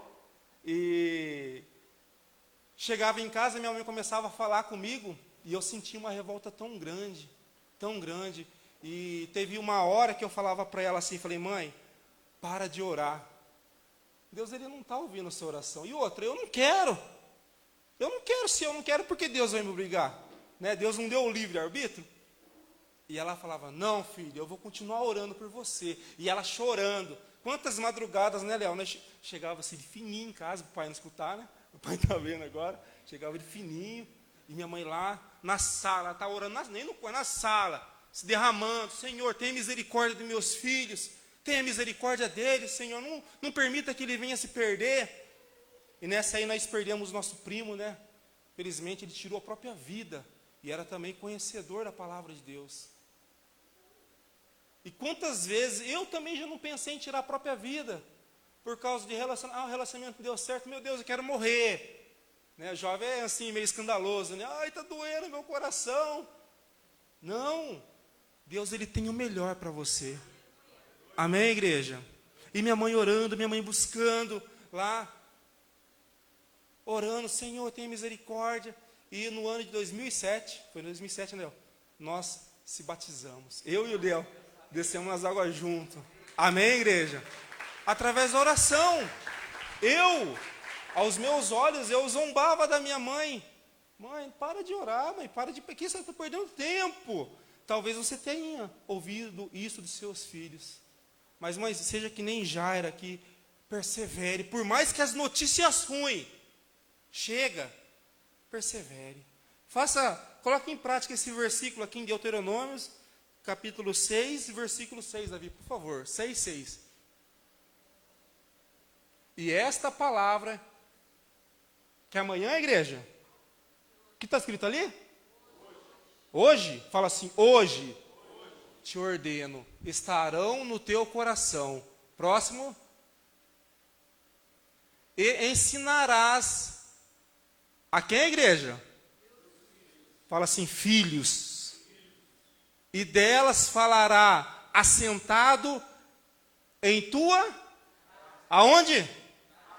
e chegava em casa, minha mãe começava a falar comigo, e eu sentia uma revolta tão grande, e teve uma hora que eu falava para ela assim, falei, mãe, para de orar. Deus, ele não está ouvindo a sua oração. E outra, eu não quero. Se eu não quero, porque Deus vai me obrigar? Né? Deus não deu o livre-arbítrio? E ela falava, não, filho, eu vou continuar orando por você. E ela chorando. Quantas madrugadas, né, Léo? Né? Chegava assim, de fininho em casa, para o pai não escutar, né? O pai está vendo agora. Chegava de fininho. E minha mãe lá, na sala, está orando, nem no quarto, na sala, se derramando. Senhor, tenha misericórdia dos meus filhos. Tenha misericórdia deles, Senhor. Não permita que ele venha se perder. E nessa aí nós perdemos o nosso primo, né? Felizmente ele tirou a própria vida. E era também conhecedor da palavra de Deus. E quantas vezes eu também já não pensei em tirar a própria vida. Por causa de relacionamento. O relacionamento deu certo. Meu Deus, eu quero morrer. Né? Jovem é assim, meio escandaloso. Né? Ai, está doendo meu coração. Não. Deus, ele tem o melhor para você. Amém, igreja? E minha mãe orando, minha mãe buscando lá. Orando, Senhor, tenha misericórdia. E no ano de 2007, foi em 2007, né, Léo? Nós se batizamos. Eu e o Léo descemos nas águas juntos. Amém, igreja? Através da oração. Aos meus olhos, eu zombava da minha mãe. Mãe, para de orar, mãe, para de... Por que você está perdendo tempo? Talvez você tenha ouvido isso dos seus filhos. Mas mãe, seja que nem Jairo aqui, persevere. Por mais que as notícias ruins chega, persevere. Coloque em prática esse versículo aqui em Deuteronômios, capítulo 6, versículo 6, Davi, por favor. 6:6. E esta palavra, que amanhã, igreja, o que está escrito ali? Hoje, fala assim, hoje te ordeno, estarão no teu coração. Próximo. E ensinarás a quem, igreja? Fala assim, filhos. E delas falará assentado em tua... Aonde?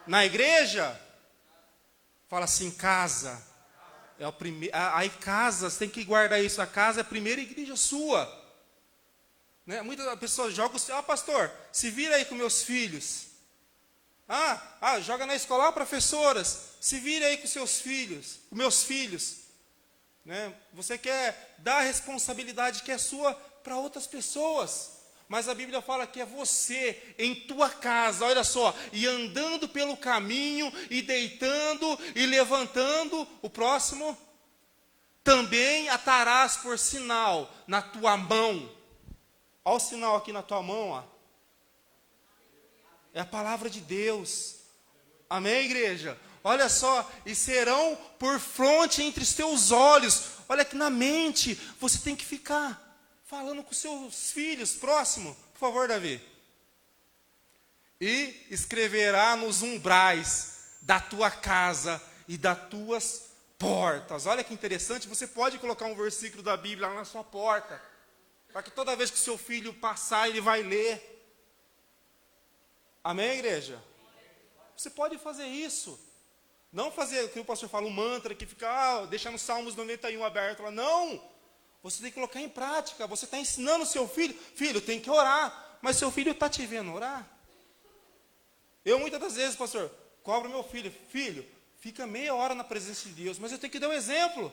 Na igreja? Fala assim, casa. É o primeiro. Aí casa, você tem que guardar isso. A casa é a primeira igreja sua. Né? Muitas pessoas jogam, pastor, se vira aí com meus filhos. Joga na escola, professoras, se vira aí com seus filhos, com meus filhos. Né? Você quer dar a responsabilidade que é sua para outras pessoas. Mas a Bíblia fala que é você, em tua casa, olha só, e andando pelo caminho, e deitando, e levantando, o próximo, também atarás por sinal na tua mão. Olha o sinal aqui na tua mão, ó. É a palavra de Deus. Amém, igreja? Olha só, e serão por fronte entre os teus olhos. Olha que na mente, você tem que ficar falando com seus filhos. Próximo, por favor, Davi. E escreverá nos umbrais da tua casa e das tuas portas. Olha que interessante, você pode colocar um versículo da Bíblia lá na sua porta, para que toda vez que o seu filho passar, ele vai ler. Amém, igreja? Você pode fazer isso. Não fazer o que o pastor fala, um mantra que fica, deixa no Salmos 91 aberto lá. Não! Você tem que colocar em prática. Você está ensinando o seu filho. Filho, tem que orar. Mas seu filho está te vendo orar? Eu muitas das vezes, pastor, cobro meu filho. Filho, fica meia hora na presença de Deus. Mas eu tenho que dar um exemplo.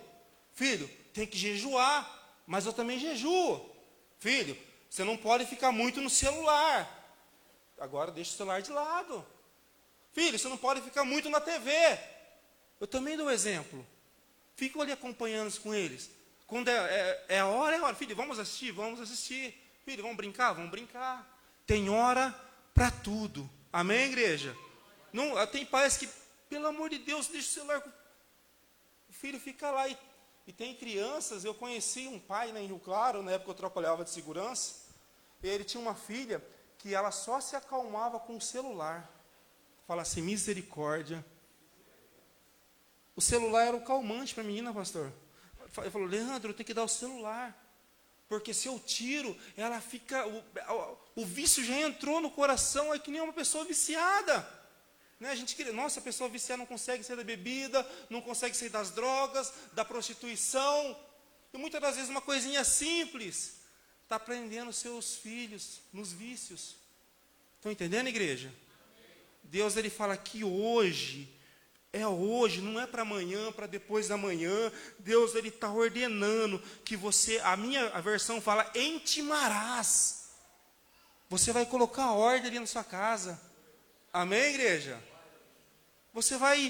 Filho, tem que jejuar. Mas eu também jejuo. Filho, você não pode ficar muito no celular. Agora deixa o celular de lado. Filho, você não pode ficar muito na TV. Eu também dou exemplo. Fico ali acompanhando com eles. Quando é a hora, é a hora. Filho, vamos assistir? Vamos assistir. Filho, vamos brincar? Vamos brincar. Tem hora para tudo. Amém, igreja? Não, tem pais que, pelo amor de Deus, deixa o celular. O filho fica lá. E tem crianças, eu conheci um pai, né, em Rio Claro, na época que eu trabalhava de segurança. E ele tinha uma filha que ela só se acalmava com o celular. Fala assim, misericórdia. O celular era o calmante para a menina, pastor. Ele falou, Leandro, eu tenho que dar o celular. Porque se eu tiro, ela fica... O vício já entrou no coração, é que nem uma pessoa viciada. Né? A gente queria, nossa, a pessoa viciada não consegue sair da bebida, não consegue sair das drogas, da prostituição. E muitas das vezes uma coisinha simples está prendendo seus filhos nos vícios. Estão entendendo, igreja? Deus, ele fala que hoje, não é para amanhã, para depois da manhã. Deus, ele está ordenando que você, a versão fala, intimarás. Você vai colocar a ordem ali na sua casa. Amém, igreja? Você vai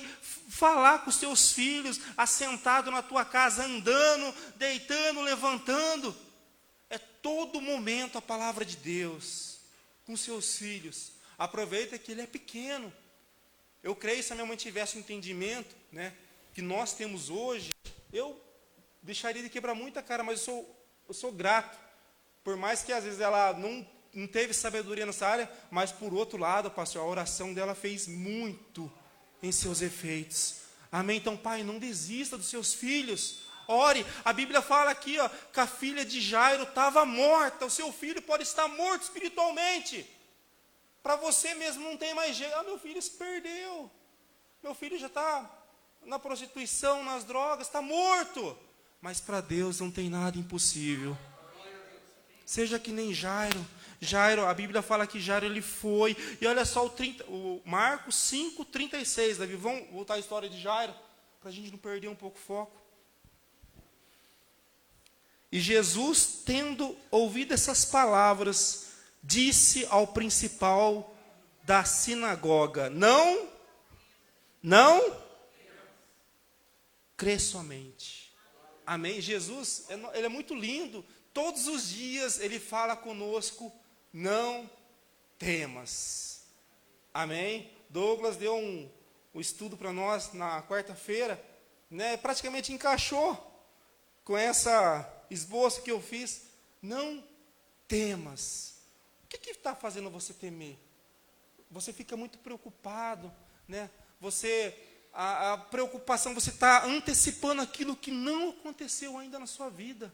falar com os seus filhos, assentado na tua casa, andando, deitando, levantando. É todo momento a palavra de Deus com seus filhos. Aproveita que ele é pequeno. Eu creio, se a minha mãe tivesse um entendimento, né, que nós temos hoje, eu deixaria de quebrar muita cara, mas eu sou grato. Por mais que às vezes ela não teve sabedoria nessa área, mas por outro lado, pastor, a oração dela fez muito em seus efeitos. Amém? Então, pai, não desista dos seus filhos. Ore. A Bíblia fala aqui, ó, que a filha de Jairo estava morta. O seu filho pode estar morto espiritualmente. Para você mesmo não tem mais jeito. Meu filho se perdeu. Meu filho já está na prostituição, nas drogas, está morto. Mas para Deus não tem nada impossível. Seja que nem Jairo. Jairo, a Bíblia fala que Jairo ele foi. E olha só o Marcos 5:36, Davi. Vamos voltar à história de Jairo, para a gente não perder um pouco o foco. E Jesus, tendo ouvido essas palavras, disse ao principal da sinagoga: não, crê somente. Amém? Jesus, ele é muito lindo. Todos os dias ele fala conosco: não temas. Amém? Douglas deu um estudo para nós na quarta-feira, né? Praticamente encaixou com essa esboço que eu fiz. Não temas. O que está fazendo você temer? Você fica muito preocupado, né? A preocupação, você está antecipando aquilo que não aconteceu ainda na sua vida.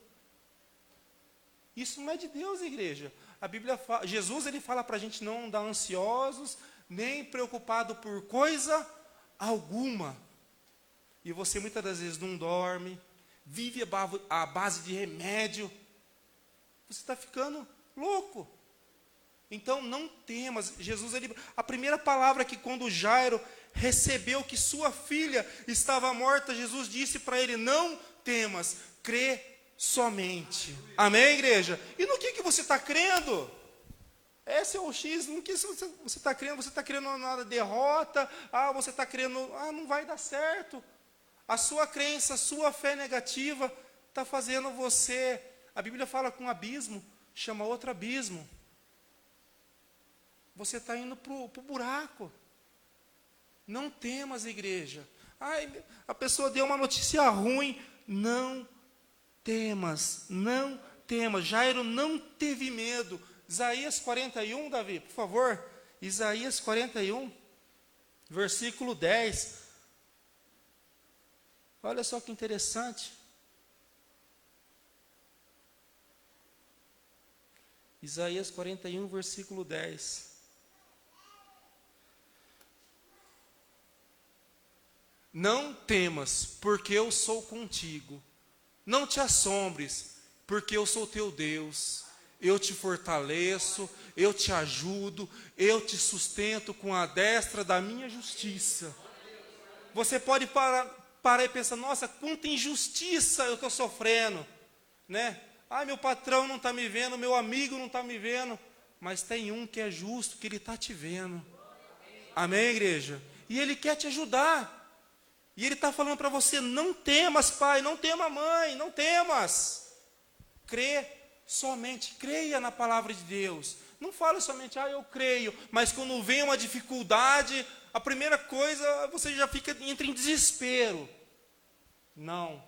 Isso não é de Deus, igreja. A Bíblia fala, Jesus ele fala para a gente não andar ansiosos, nem preocupado por coisa alguma. E você muitas das vezes não dorme, vive à base de remédio. Você está ficando louco. Então não temas. Jesus, a primeira palavra que quando Jairo recebeu que sua filha estava morta, Jesus disse para ele: não temas, crê somente. Amém, igreja? E no que você está crendo? Esse é o X, no que você está crendo? Você está crendo na derrota? Você está crendo, não vai dar certo. A sua crença, a sua fé negativa está fazendo você, a Bíblia fala com um abismo, chama outro abismo. Você está indo para o buraco. Não temas, igreja. A pessoa deu uma notícia ruim. Não temas, não temas. Jairo não teve medo. Isaías 41, Davi, por favor. Isaías 41, versículo 10. Olha só que interessante. Isaías 41, versículo 10. Não temas, porque eu sou contigo. Não te assombres, porque eu sou teu Deus. Eu te fortaleço, eu te ajudo, eu te sustento com a destra da minha justiça. Você pode parar e pensar: nossa, quanta injustiça eu estou sofrendo, né? Meu patrão não está me vendo, meu amigo não está me vendo. Mas tem um que é justo, que ele está te vendo. Amém, igreja? E ele quer te ajudar. E ele está falando para você: não temas, pai, não tema, mãe, não temas. Crê somente, creia na palavra de Deus. Não fale somente: eu creio, mas quando vem uma dificuldade, a primeira coisa, você já entra em desespero. Não.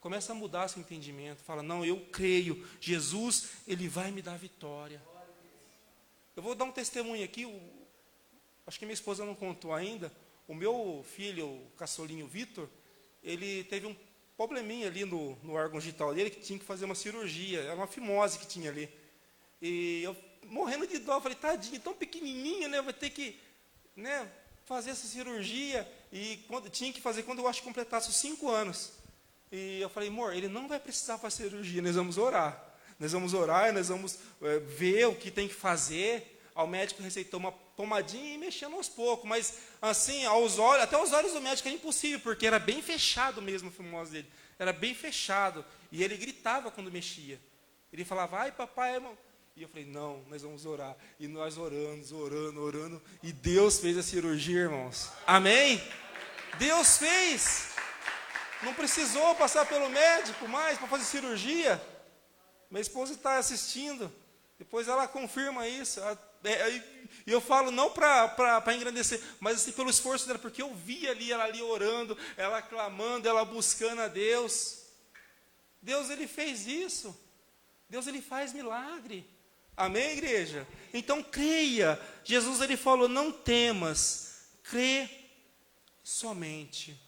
Começa a mudar seu entendimento. Fala: não, eu creio, Jesus, ele vai me dar vitória. Eu vou dar um testemunho aqui, acho que minha esposa não contou ainda. O meu filho, o caçulinho Vitor, ele teve um probleminha ali no órgão digital dele, que tinha que fazer uma cirurgia, era uma fimose que tinha ali. E eu, morrendo de dó, falei: tadinho, tão pequenininho, né, vai ter que, né, fazer essa cirurgia. E tinha que fazer quando eu acho que completasse os 5 anos. E eu falei: amor, ele não vai precisar fazer cirurgia, nós vamos orar. Nós vamos orar, nós vamos ver o que tem que fazer. O médico receitou uma pomadinha e mexendo aos poucos, mas assim, até aos olhos do médico era impossível, porque era bem fechado mesmo o fimose dele, era bem fechado, e ele gritava quando mexia, ele falava: ai papai, irmão. E eu falei: não, nós vamos orar, e nós orando, e Deus fez a cirurgia, irmãos, amém? Deus fez, não precisou passar pelo médico mais para fazer cirurgia. Minha esposa está assistindo, depois ela confirma isso. E eu falo não para engrandecer, mas assim, pelo esforço dela, porque eu vi ela ali orando, ela clamando, ela buscando a Deus. Deus, ele fez isso. Deus, ele faz milagre. Amém, igreja? Então creia. Jesus, ele falou: não temas, crê somente.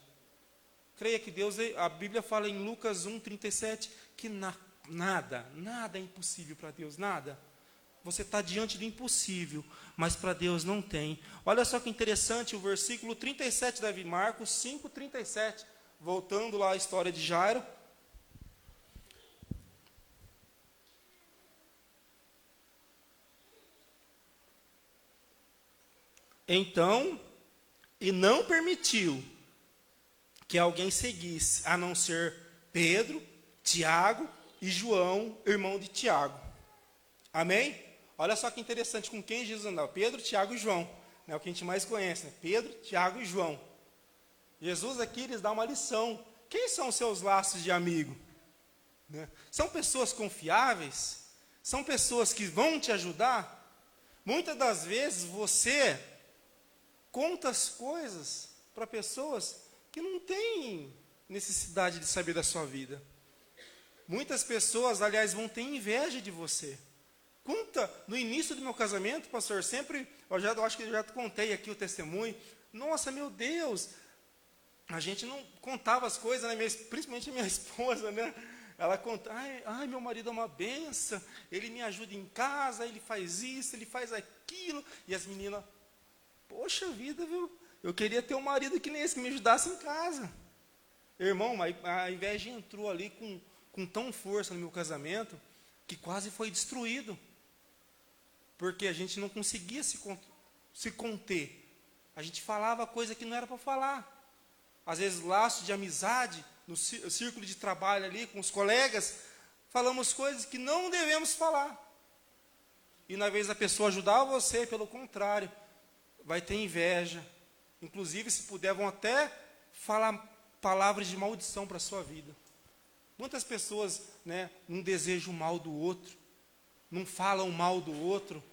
Creia que Deus, a Bíblia fala em Lucas 1:37 que nada é impossível para Deus, nada. Você está diante do impossível, mas para Deus não tem. Olha só que interessante o versículo 37, Davi, Marcos 5:37. Voltando lá à história de Jairo. Então, e não permitiu que alguém seguisse, a não ser Pedro, Tiago e João, irmão de Tiago. Amém? Olha só que interessante com quem Jesus andava. Pedro, Tiago e João. É o que a gente mais conhece, né? Pedro, Tiago e João. Jesus aqui lhes dá uma lição. Quem são os seus laços de amigo? Né? São pessoas confiáveis? São pessoas que vão te ajudar? Muitas das vezes você conta as coisas para pessoas que não têm necessidade de saber da sua vida. Muitas pessoas, aliás, vão ter inveja de você. Conta, no início do meu casamento, pastor, sempre, eu acho que eu já contei aqui o testemunho. Nossa, meu Deus, a gente não contava as coisas, né? Principalmente a minha esposa, né? Ela conta, ai, meu marido é uma benção, ele me ajuda em casa, ele faz isso, ele faz aquilo. E as meninas, poxa vida, viu? Eu queria ter um marido que nem esse, que me ajudasse em casa. Irmão, a inveja entrou ali com tão força no meu casamento, que quase foi destruído. Porque a gente não conseguia se conter. A gente falava coisa que não era para falar. Às vezes, laços de amizade, no círculo de trabalho ali, com os colegas, falamos coisas que não devemos falar. E na vez da pessoa ajudar você, pelo contrário, vai ter inveja. Inclusive, se puder, vão até falar palavras de maldição para a sua vida. Muitas pessoas, né, não desejam o mal do outro, não falam mal do outro.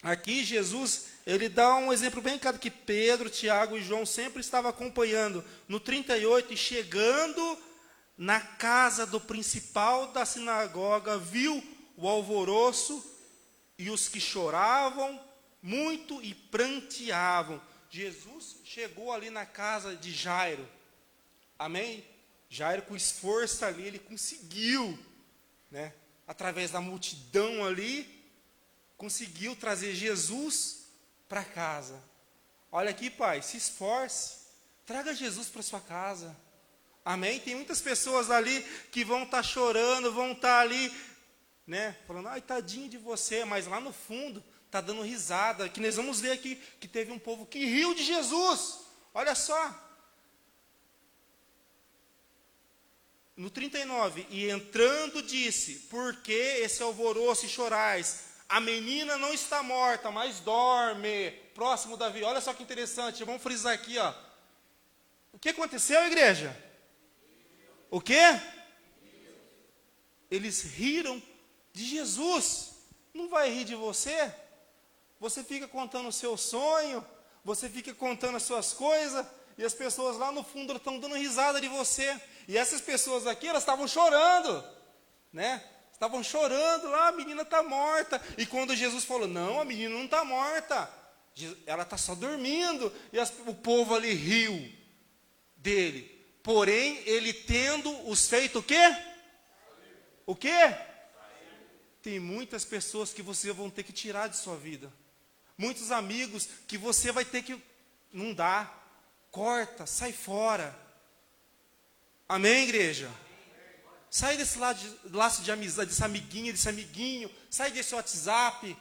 Aqui Jesus, ele dá um exemplo bem claro, que Pedro, Tiago e João sempre estavam acompanhando. No 38, e chegando na casa do principal da sinagoga, viu o alvoroço e os que choravam muito e pranteavam. Jesus chegou ali na casa de Jairo. Amém? Jairo, com esforço ali, ele conseguiu, né, através da multidão ali, conseguiu trazer Jesus para casa. Olha aqui, pai, se esforce, traga Jesus para sua casa. Amém? Tem muitas pessoas ali que vão estar chorando, vão estar ali, né, falando, ai, tadinho de você, mas lá no fundo está dando risada. Que nós vamos ver aqui que teve um povo que riu de Jesus. Olha só. No 39, e entrando disse, por que esse alvoroço e chorais? A menina não está morta, mas dorme. Próximo, Davi, olha só que interessante, vamos frisar aqui, ó. O que aconteceu, igreja? O quê? Eles riram de Jesus. Não vai rir de você? Você fica contando o seu sonho, você fica contando as suas coisas, e as pessoas lá no fundo estão dando risada de você. E essas pessoas aqui, elas estavam chorando, né? Estavam chorando lá, a menina está morta. E quando Jesus falou, não, a menina não está morta, ela está só dormindo. E o povo ali riu dele. Porém, ele tendo os feito o quê? O quê? Tem muitas pessoas que você vão ter que tirar de sua vida. Muitos amigos que você vai ter que, não dá, corta, sai fora. Amém, igreja? Sai desse laço de amizade, desse amiguinho, sai desse WhatsApp,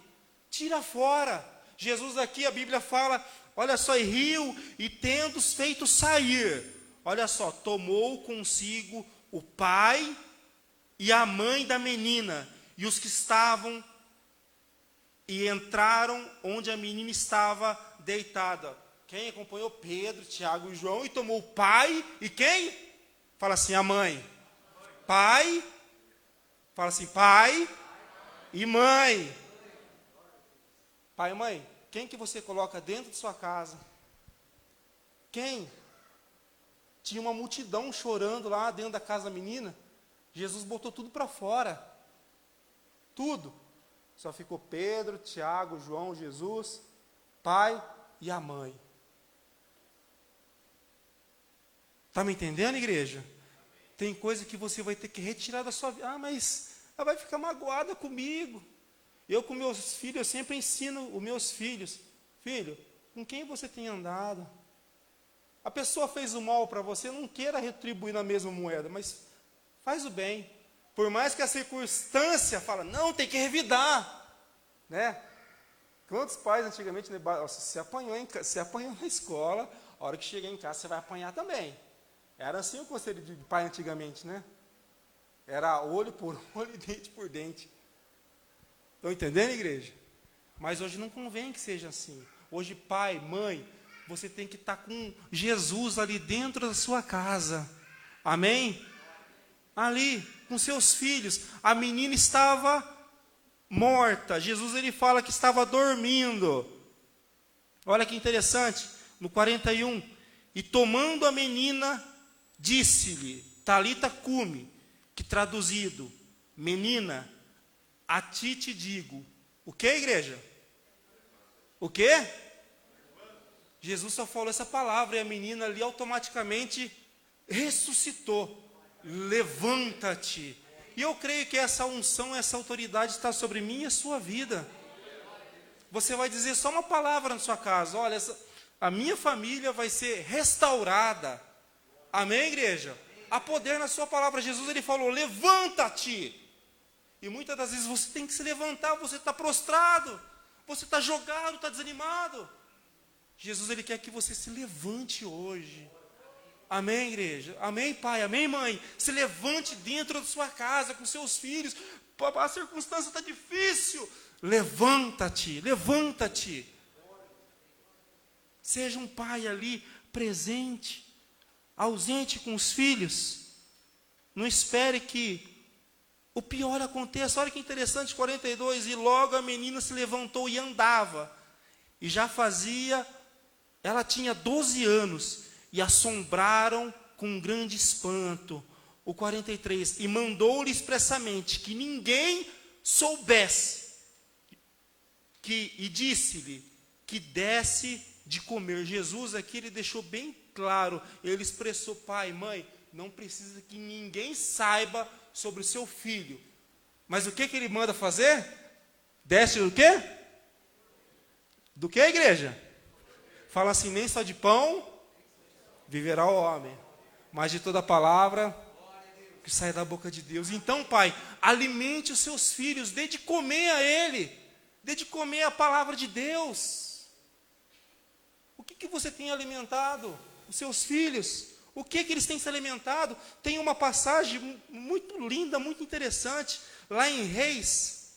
tira fora. Jesus aqui, a Bíblia fala, olha só, e riu, e tendo-os feito sair, olha só, tomou consigo o pai e a mãe da menina, e os que estavam, e entraram onde a menina estava deitada. Quem acompanhou? Pedro, Tiago e João, e tomou o pai, e quem? Fala assim, a mãe. Pai, fala assim, pai e mãe. Pai e mãe, quem que você coloca dentro de sua casa? Quem? Tinha uma multidão chorando lá dentro da casa da menina. Jesus botou tudo para fora. Tudo. Só ficou Pedro, Tiago, João, Jesus, pai e a mãe. Está me entendendo, igreja? Tem coisa que você vai ter que retirar da sua vida. Ah, mas ela vai ficar magoada comigo. Eu com meus filhos, eu sempre ensino os meus filhos. Filho, com quem você tem andado? A pessoa fez o mal para você, não queira retribuir na mesma moeda, mas faz o bem. Por mais que a circunstância fala, não, tem que revidar. Né? Quantos pais antigamente, se apanhou na escola, a hora que chegar em casa você vai apanhar também. Era assim o conselho de pai antigamente, né? Era olho por olho e dente por dente. Estão entendendo, igreja? Mas hoje não convém que seja assim. Hoje, pai, mãe, você tem que estar com Jesus ali dentro da sua casa. Amém? Ali, com seus filhos. A menina estava morta. Jesus, ele fala que estava dormindo. Olha que interessante. No 41. E tomando a menina, disse-lhe, Talita cumi, que traduzido, menina, a ti te digo. O que, igreja? O que? Jesus só falou essa palavra e a menina ali automaticamente ressuscitou. Levanta-te. E eu creio que essa unção, essa autoridade está sobre mim e a sua vida. Você vai dizer só uma palavra na sua casa. Olha, a minha família vai ser restaurada. Amém, igreja? Há poder na sua palavra. Jesus, ele falou, levanta-te. E muitas das vezes você tem que se levantar, você está prostrado, você está jogado, está desanimado. Jesus, ele quer que você se levante hoje. Amém, igreja? Amém, pai? Amém, mãe? Se levante dentro da sua casa, com seus filhos. A circunstância está difícil. Levanta-te, levanta-te. Seja um pai ali, presente, ausente com os filhos. Não espere que o pior aconteça. Olha que interessante, 42. E logo a menina se levantou e andava. E já fazia, ela tinha 12 anos. E assombraram com um grande espanto. O 43. E mandou-lhe expressamente que ninguém soubesse. E disse-lhe que desse de comer. Jesus aqui, ele deixou bem claro. Ele expressou, pai, mãe, não precisa que ninguém saiba sobre o seu filho. Mas o que ele manda fazer? Deste do quê? Do que, igreja? Fala assim, nem só de pão viverá o homem, mas de toda palavra que sai da boca de Deus. Então, pai, alimente os seus filhos, dê de comer a ele, dê de comer a palavra de Deus. O que você tem alimentado os seus filhos? O que eles têm se alimentado? Tem uma passagem muito linda, muito interessante, lá em Reis.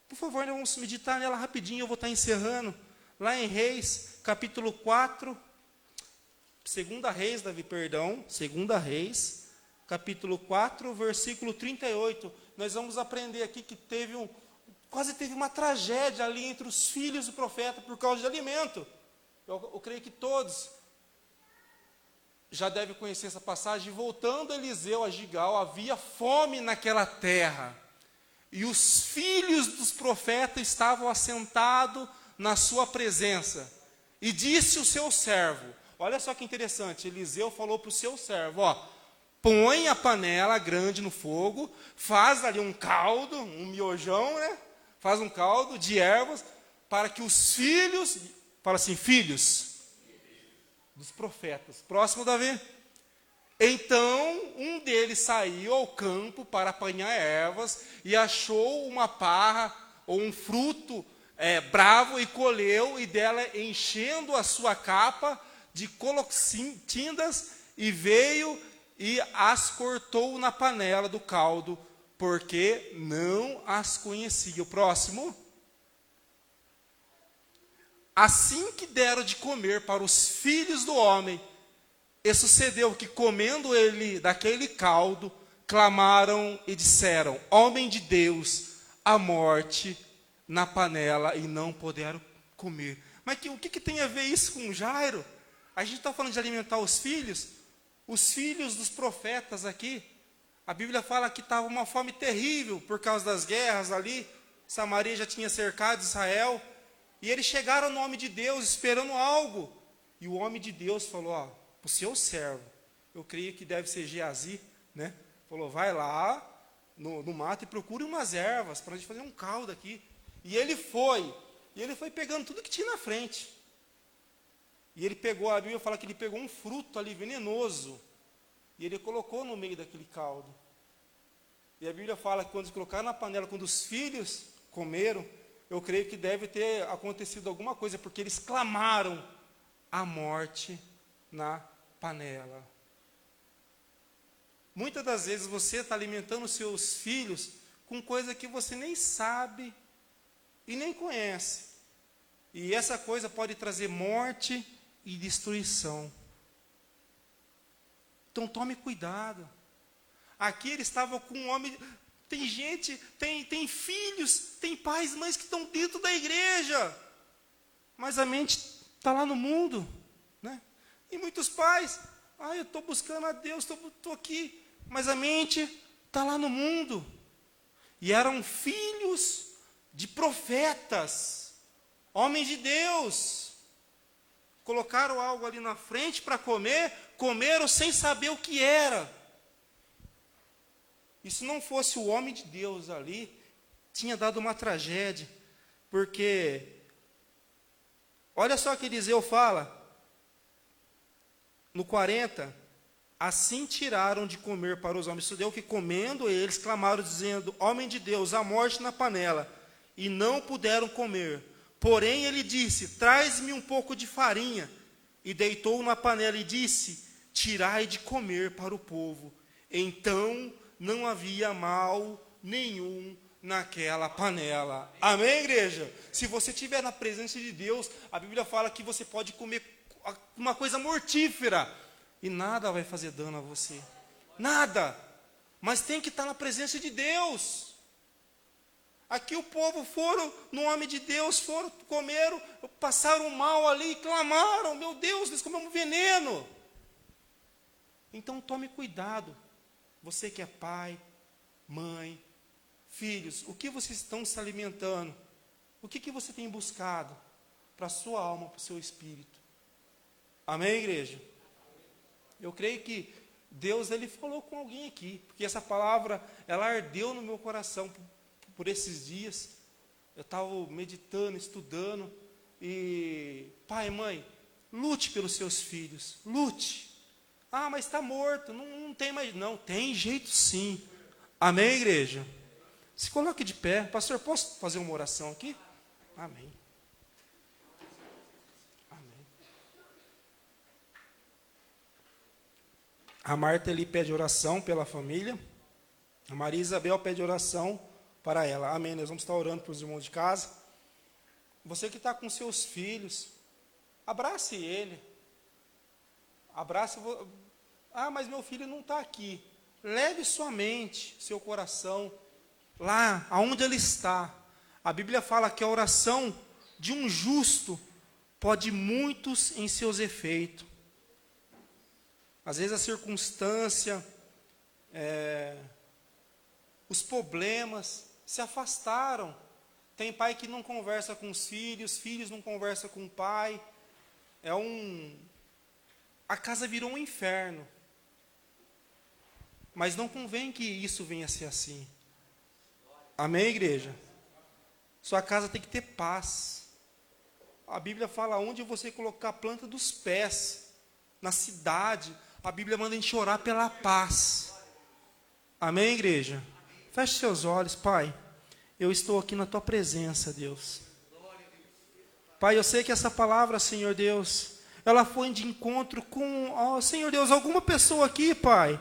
Por favor, nós vamos meditar nela rapidinho, eu vou estar encerrando. Lá em Reis, capítulo 4, Segunda Reis, Segunda Reis, capítulo 4, versículo 38. Nós vamos aprender aqui que quase teve uma tragédia ali entre os filhos do profeta por causa de alimento. Eu creio que todos já devem conhecer essa passagem. Voltando Eliseu a Gigal, havia fome naquela terra. E os filhos dos profetas estavam assentados na sua presença. E disse o seu servo, olha só que interessante, Eliseu falou para o seu servo, põe a panela grande no fogo, faz ali um caldo, um miojão, né? Faz um caldo de ervas, para que os filhos, fala assim, filhos dos profetas, próximo Davi. Então, um deles saiu ao campo para apanhar ervas, e achou uma parra, ou um fruto bravo, e colheu, e dela enchendo a sua capa de colocindas, e veio e as cortou na panela do caldo, porque não as conhecia. O próximo. Assim que deram de comer para os filhos do homem, e sucedeu que, comendo ele daquele caldo, clamaram e disseram, homem de Deus, a morte na panela, e não puderam comer. Mas o que tem a ver isso com Jairo? A gente está falando de alimentar os filhos dos profetas aqui. A Bíblia fala que estava uma fome terrível por causa das guerras ali. Samaria já tinha cercado Israel. E eles chegaram no homem de Deus esperando algo. E o homem de Deus falou, para o seu servo, eu creio que deve ser Geazi, né? Falou, vai lá no mato e procure umas ervas para a gente fazer um caldo aqui. E ele foi pegando tudo que tinha na frente. E ele pegou, a Bíblia fala que ele pegou um fruto ali venenoso, e ele colocou no meio daquele caldo. E a Bíblia fala que quando eles colocaram na panela, quando os filhos comeram, eu creio que deve ter acontecido alguma coisa, porque eles clamaram a morte na panela. Muitas das vezes você está alimentando os seus filhos com coisa que você nem sabe e nem conhece. E essa coisa pode trazer morte e destruição. Então tome cuidado. Aqui ele estava com um homem. Tem gente, tem filhos, tem pais e mães que estão dentro da igreja, mas a mente está lá no mundo, né? E muitos pais, eu estou buscando a Deus, estou aqui, mas a mente está lá no mundo. E eram filhos de profetas, homens de Deus. Colocaram algo ali na frente para comer, comeram sem saber o que era. E se não fosse o homem de Deus ali, tinha dado uma tragédia. Porque, olha só o que Eliseu fala, no 40, assim tiraram de comer para os homens. Isso deu que comendo eles, clamaram dizendo, homem de Deus, a morte na panela. E não puderam comer. Porém ele disse, traz-me um pouco de farinha. E deitou na panela e disse, tirai de comer para o povo. Então não havia mal nenhum naquela panela. Amém, igreja? Se você estiver na presença de Deus, a Bíblia fala que você pode comer uma coisa mortífera e nada vai fazer dano a você. Nada. Mas tem que estar na presença de Deus. Aqui o povo foram, no homem de Deus, foram, comeram, passaram mal ali e clamaram, meu Deus, nós comemos veneno. Então tome cuidado. Você que é pai, mãe, filhos, o que vocês estão se alimentando? O que você tem buscado para a sua alma, para o seu espírito? Amém, igreja? Eu creio que Deus, Ele falou com alguém aqui, porque essa palavra, ela ardeu no meu coração por esses dias. Eu estava meditando, estudando, e pai, mãe, lute pelos seus filhos, lute. Mas está morto, não tem mais. Não, tem jeito sim. Amém, igreja? Se coloque de pé. Pastor, posso fazer uma oração aqui? Amém. Amém. A Marta ali pede oração pela família. A Maria Isabel pede oração para ela. Amém. Nós vamos estar orando para os irmãos de casa. Você que está com seus filhos, abrace ele. Abrace. Mas meu filho não está aqui. Leve sua mente, seu coração, lá aonde ele está. A Bíblia fala que a oração de um justo pode muitos em seus efeitos. Às vezes a circunstância, os problemas se afastaram. Tem pai que não conversa com os filhos não conversam com o pai. A casa virou um inferno. Mas não convém que isso venha a ser assim. Amém, igreja? Sua casa tem que ter paz. A Bíblia fala onde você colocar a planta dos pés. Na cidade, a Bíblia manda a gente orar pela paz. Amém, igreja? Feche seus olhos, Pai. Eu estou aqui na Tua presença, Deus. Pai, eu sei que essa palavra, Senhor Deus, ela foi de encontro com, Senhor Deus, alguma pessoa aqui, Pai.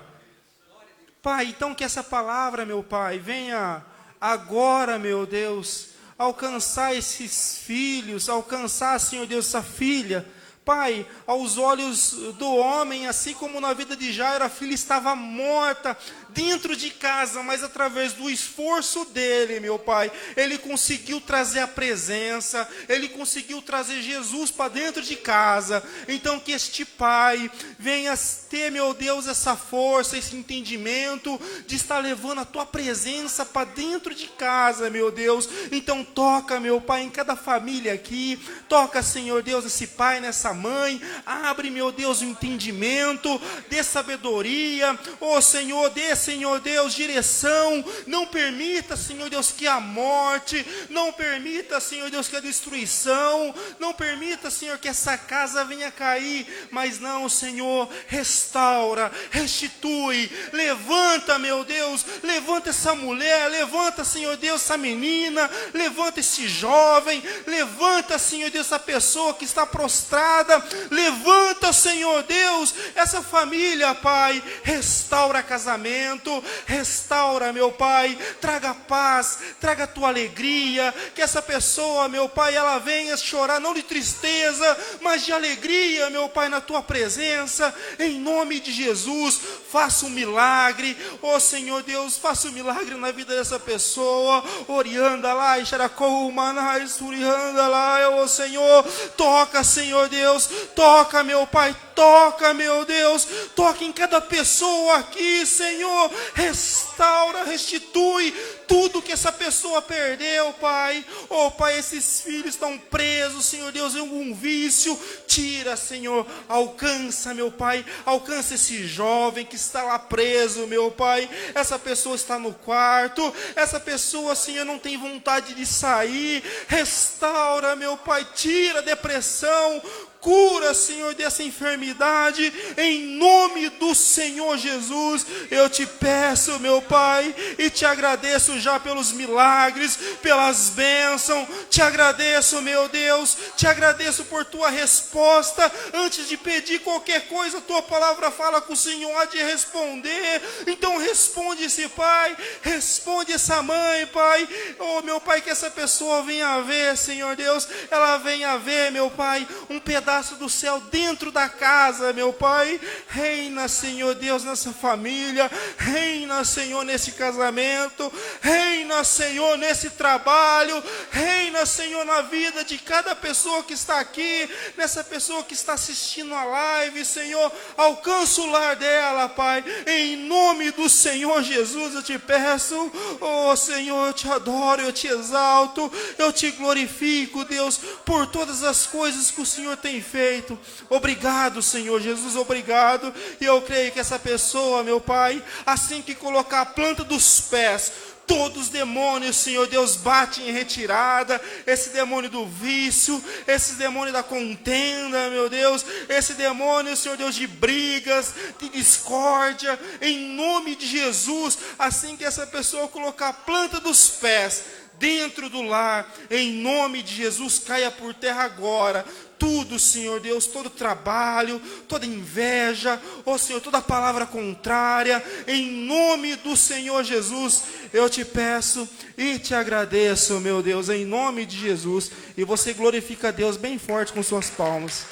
Pai, então que essa palavra, meu Pai, venha agora, meu Deus, alcançar esses filhos, alcançar, Senhor Deus, essa filha. Pai, aos olhos do homem, assim como na vida de Jairo, a filha estava morta dentro de casa, mas através do esforço dele, meu Pai, ele conseguiu trazer a presença, ele conseguiu trazer Jesus para dentro de casa. Então que este Pai venha ter, meu Deus, essa força, esse entendimento de estar levando a Tua presença para dentro de casa, meu Deus. Então toca, meu Pai, em cada família aqui, toca, Senhor Deus, esse pai, nessa mãe, abre, meu Deus, o entendimento, dê sabedoria, Senhor, dê, Senhor Deus, direção. Não permita, Senhor Deus, que a morte, não permita, Senhor Deus, que a destruição, não permita, Senhor, que essa casa venha cair, mas não, Senhor, restaura, restitui, levanta, meu Deus, levanta essa mulher, levanta, Senhor Deus, essa menina, levanta esse jovem, levanta, Senhor Deus, essa pessoa que está prostrada abençoada. Levanta, Senhor Deus, essa família, Pai. Restaura casamento, restaura, meu Pai. Traga paz, traga a tua alegria. Que essa pessoa, meu Pai, ela venha chorar não de tristeza, mas de alegria, meu Pai, na tua presença. Em nome de Jesus, faça um milagre. Ó Senhor Deus, faça um milagre na vida dessa pessoa. Orianda lá, Ixaracou, Manais, Urianda lá, ó Senhor. Toca, Senhor Deus, toca, meu Pai, toca, meu Deus, toca em cada pessoa aqui, Senhor. Restaura, restitui tudo que essa pessoa perdeu, Pai. Oh, Pai, esses filhos estão presos, Senhor Deus, em algum vício. Tira, Senhor, alcança, meu Pai, alcança esse jovem que está lá preso, meu Pai. Essa pessoa está no quarto, essa pessoa, Senhor, não tem vontade de sair. Restaura, meu Pai, tira a depressão. Cura, Senhor, dessa enfermidade, em nome do Senhor Jesus. Eu te peço, meu Pai, e te agradeço já pelos milagres, pelas bênçãos. Te agradeço, meu Deus, te agradeço por tua resposta. Antes de pedir qualquer coisa, tua palavra fala que o Senhor há de responder. Então responde esse pai, responde essa mãe, Pai. Oh, meu Pai, que essa pessoa venha ver, Senhor Deus, ela venha ver, meu Pai, um pedaço do céu dentro da casa, meu Pai. Reina, Senhor Deus, nessa família. Reina, Senhor, nesse casamento. Reina, Senhor, nesse trabalho. Reina, Senhor, na vida de cada pessoa que está aqui, nessa pessoa que está assistindo a live, Senhor. Alcança o lar dela, Pai. Em nome do Senhor Jesus, eu te peço. Oh, Senhor, eu te adoro, eu te exalto, eu te glorifico, Deus, por todas as coisas que o Senhor tem feito. Obrigado, Senhor Jesus, obrigado. E eu creio que essa pessoa, meu Pai, assim que colocar a planta dos pés, todos os demônios, Senhor Deus, batem em retirada. Esse demônio do vício, esse demônio da contenda, meu Deus, esse demônio, Senhor Deus, de brigas, de discórdia, em nome de Jesus. Assim que essa pessoa colocar a planta dos pés dentro do lar, em nome de Jesus, caia por terra agora. Tudo, Senhor Deus, todo trabalho, toda inveja, ó Senhor, toda palavra contrária, em nome do Senhor Jesus, eu te peço e te agradeço, meu Deus, em nome de Jesus. E você glorifica a Deus bem forte com suas palmas.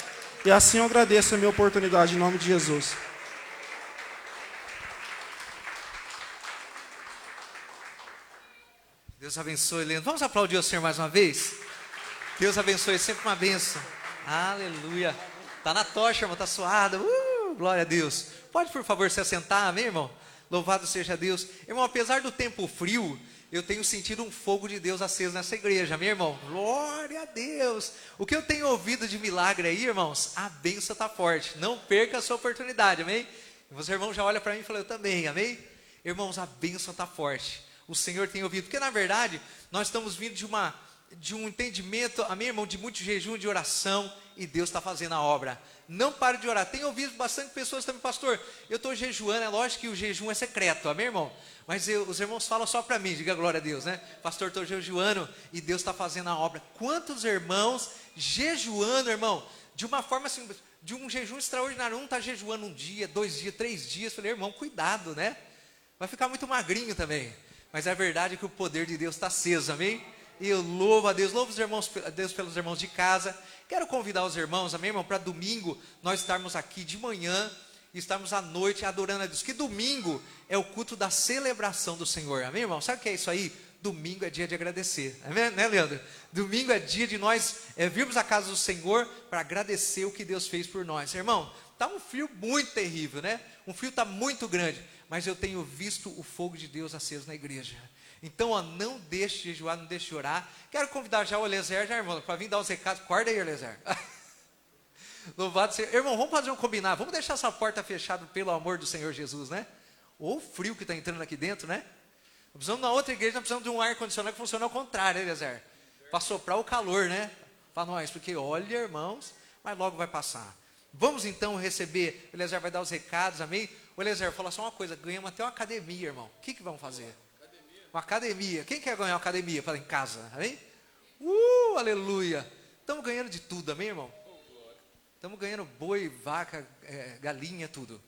E assim eu agradeço a minha oportunidade, em nome de Jesus. Deus abençoe, Leandro. Vamos aplaudir o Senhor mais uma vez? Deus abençoe, sempre uma bênção. Aleluia. Tá na tocha, irmão, tá suado. Glória a Deus. Pode, por favor, se assentar, amém, irmão? Louvado seja Deus. Irmão, apesar do tempo frio, eu tenho sentido um fogo de Deus aceso nessa igreja, amém, irmão? Glória a Deus. O que eu tenho ouvido de milagre aí, irmãos, a bênção tá forte. Não perca a sua oportunidade, amém? E você, irmão, já olha para mim e fala, eu também, amém? Irmãos, a bênção tá forte. O Senhor tem ouvido, porque na verdade, nós estamos vindo de um entendimento, amém, irmão, de muito jejum, de oração, e Deus está fazendo a obra. Não pare de orar. Tenho ouvido bastante pessoas também, pastor, eu estou jejuando, é lógico que o jejum é secreto, amém, irmão? Mas os irmãos falam só para mim, diga glória a Deus, né? Pastor, estou jejuando e Deus está fazendo a obra. Quantos irmãos jejuando, irmão, de uma forma assim, de um jejum extraordinário. Um está jejuando um dia, 2 dias, 3 dias. Falei, irmão, cuidado, né? Vai ficar muito magrinho também. Mas é verdade que o poder de Deus está aceso, amém? E eu louvo a Deus, louvo os irmãos, a Deus pelos irmãos de casa. Quero convidar os irmãos, amém, irmão, para domingo nós estarmos aqui de manhã e estarmos à noite adorando a Deus. Que domingo é o culto da celebração do Senhor, amém, irmão? Sabe o que é isso aí? Domingo é dia de agradecer, amém, né, Leandro? Domingo é dia de nós virmos à casa do Senhor para agradecer o que Deus fez por nós. Irmão, está um frio muito terrível, né? Um frio está muito grande, mas eu tenho visto o fogo de Deus aceso na igreja. Então, ó, não deixe de jejuar, não deixe de orar. Quero convidar já o Eliezer, já, irmão, para vir dar os recados. Acorda aí, Eliezer. Louvado seja. Irmão, vamos fazer um combinado. Vamos deixar essa porta fechada pelo amor do Senhor Jesus, né? Ou o frio que está entrando aqui dentro, né? Precisamos na outra igreja, nós precisamos de um ar-condicionado que funcione ao contrário, né, Eliezer? Para soprar o calor, né? Para nós, porque olha, irmãos, mas logo vai passar. Vamos então receber, o Eliezer vai dar os recados, amém? O Eliezer, fala só uma coisa, ganhamos até uma academia, irmão. O que vamos fazer? Uma academia. Quem quer ganhar uma academia para em casa? Amém? Aleluia. Estamos ganhando de tudo, amém, irmão? Estamos ganhando boi, vaca, galinha, tudo.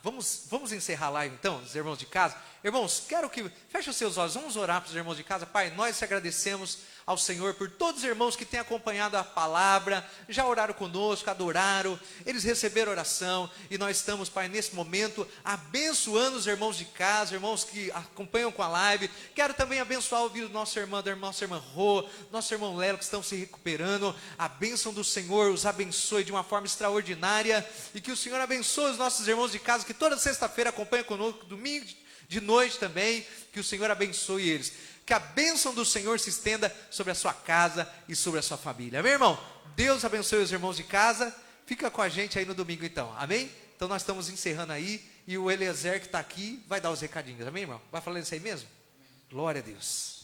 Vamos encerrar a live então, os irmãos de casa. Irmãos, quero que feche os seus olhos, vamos orar para os irmãos de casa. Pai, nós te agradecemos ao Senhor por todos os irmãos que têm acompanhado a palavra, já oraram conosco, adoraram, eles receberam oração, e nós estamos, Pai, nesse momento, abençoando os irmãos de casa, irmãos que acompanham com a live. Quero também abençoar o vídeo do nosso irmão, da nossa irmã Rô, nosso irmão Lelo, que estão se recuperando. A bênção do Senhor os abençoe de uma forma extraordinária, e que o Senhor abençoe os nossos irmãos de casa, que toda sexta-feira acompanham conosco, domingo de noite também, que o Senhor abençoe eles. Que a bênção do Senhor se estenda sobre a sua casa e sobre a sua família. Amém, irmão? Deus abençoe os irmãos de casa. Fica com a gente aí no domingo então. Amém? Então nós estamos encerrando aí. E o Eliezer que está aqui vai dar os recadinhos. Amém, irmão? Vai falando isso aí mesmo? Glória a Deus.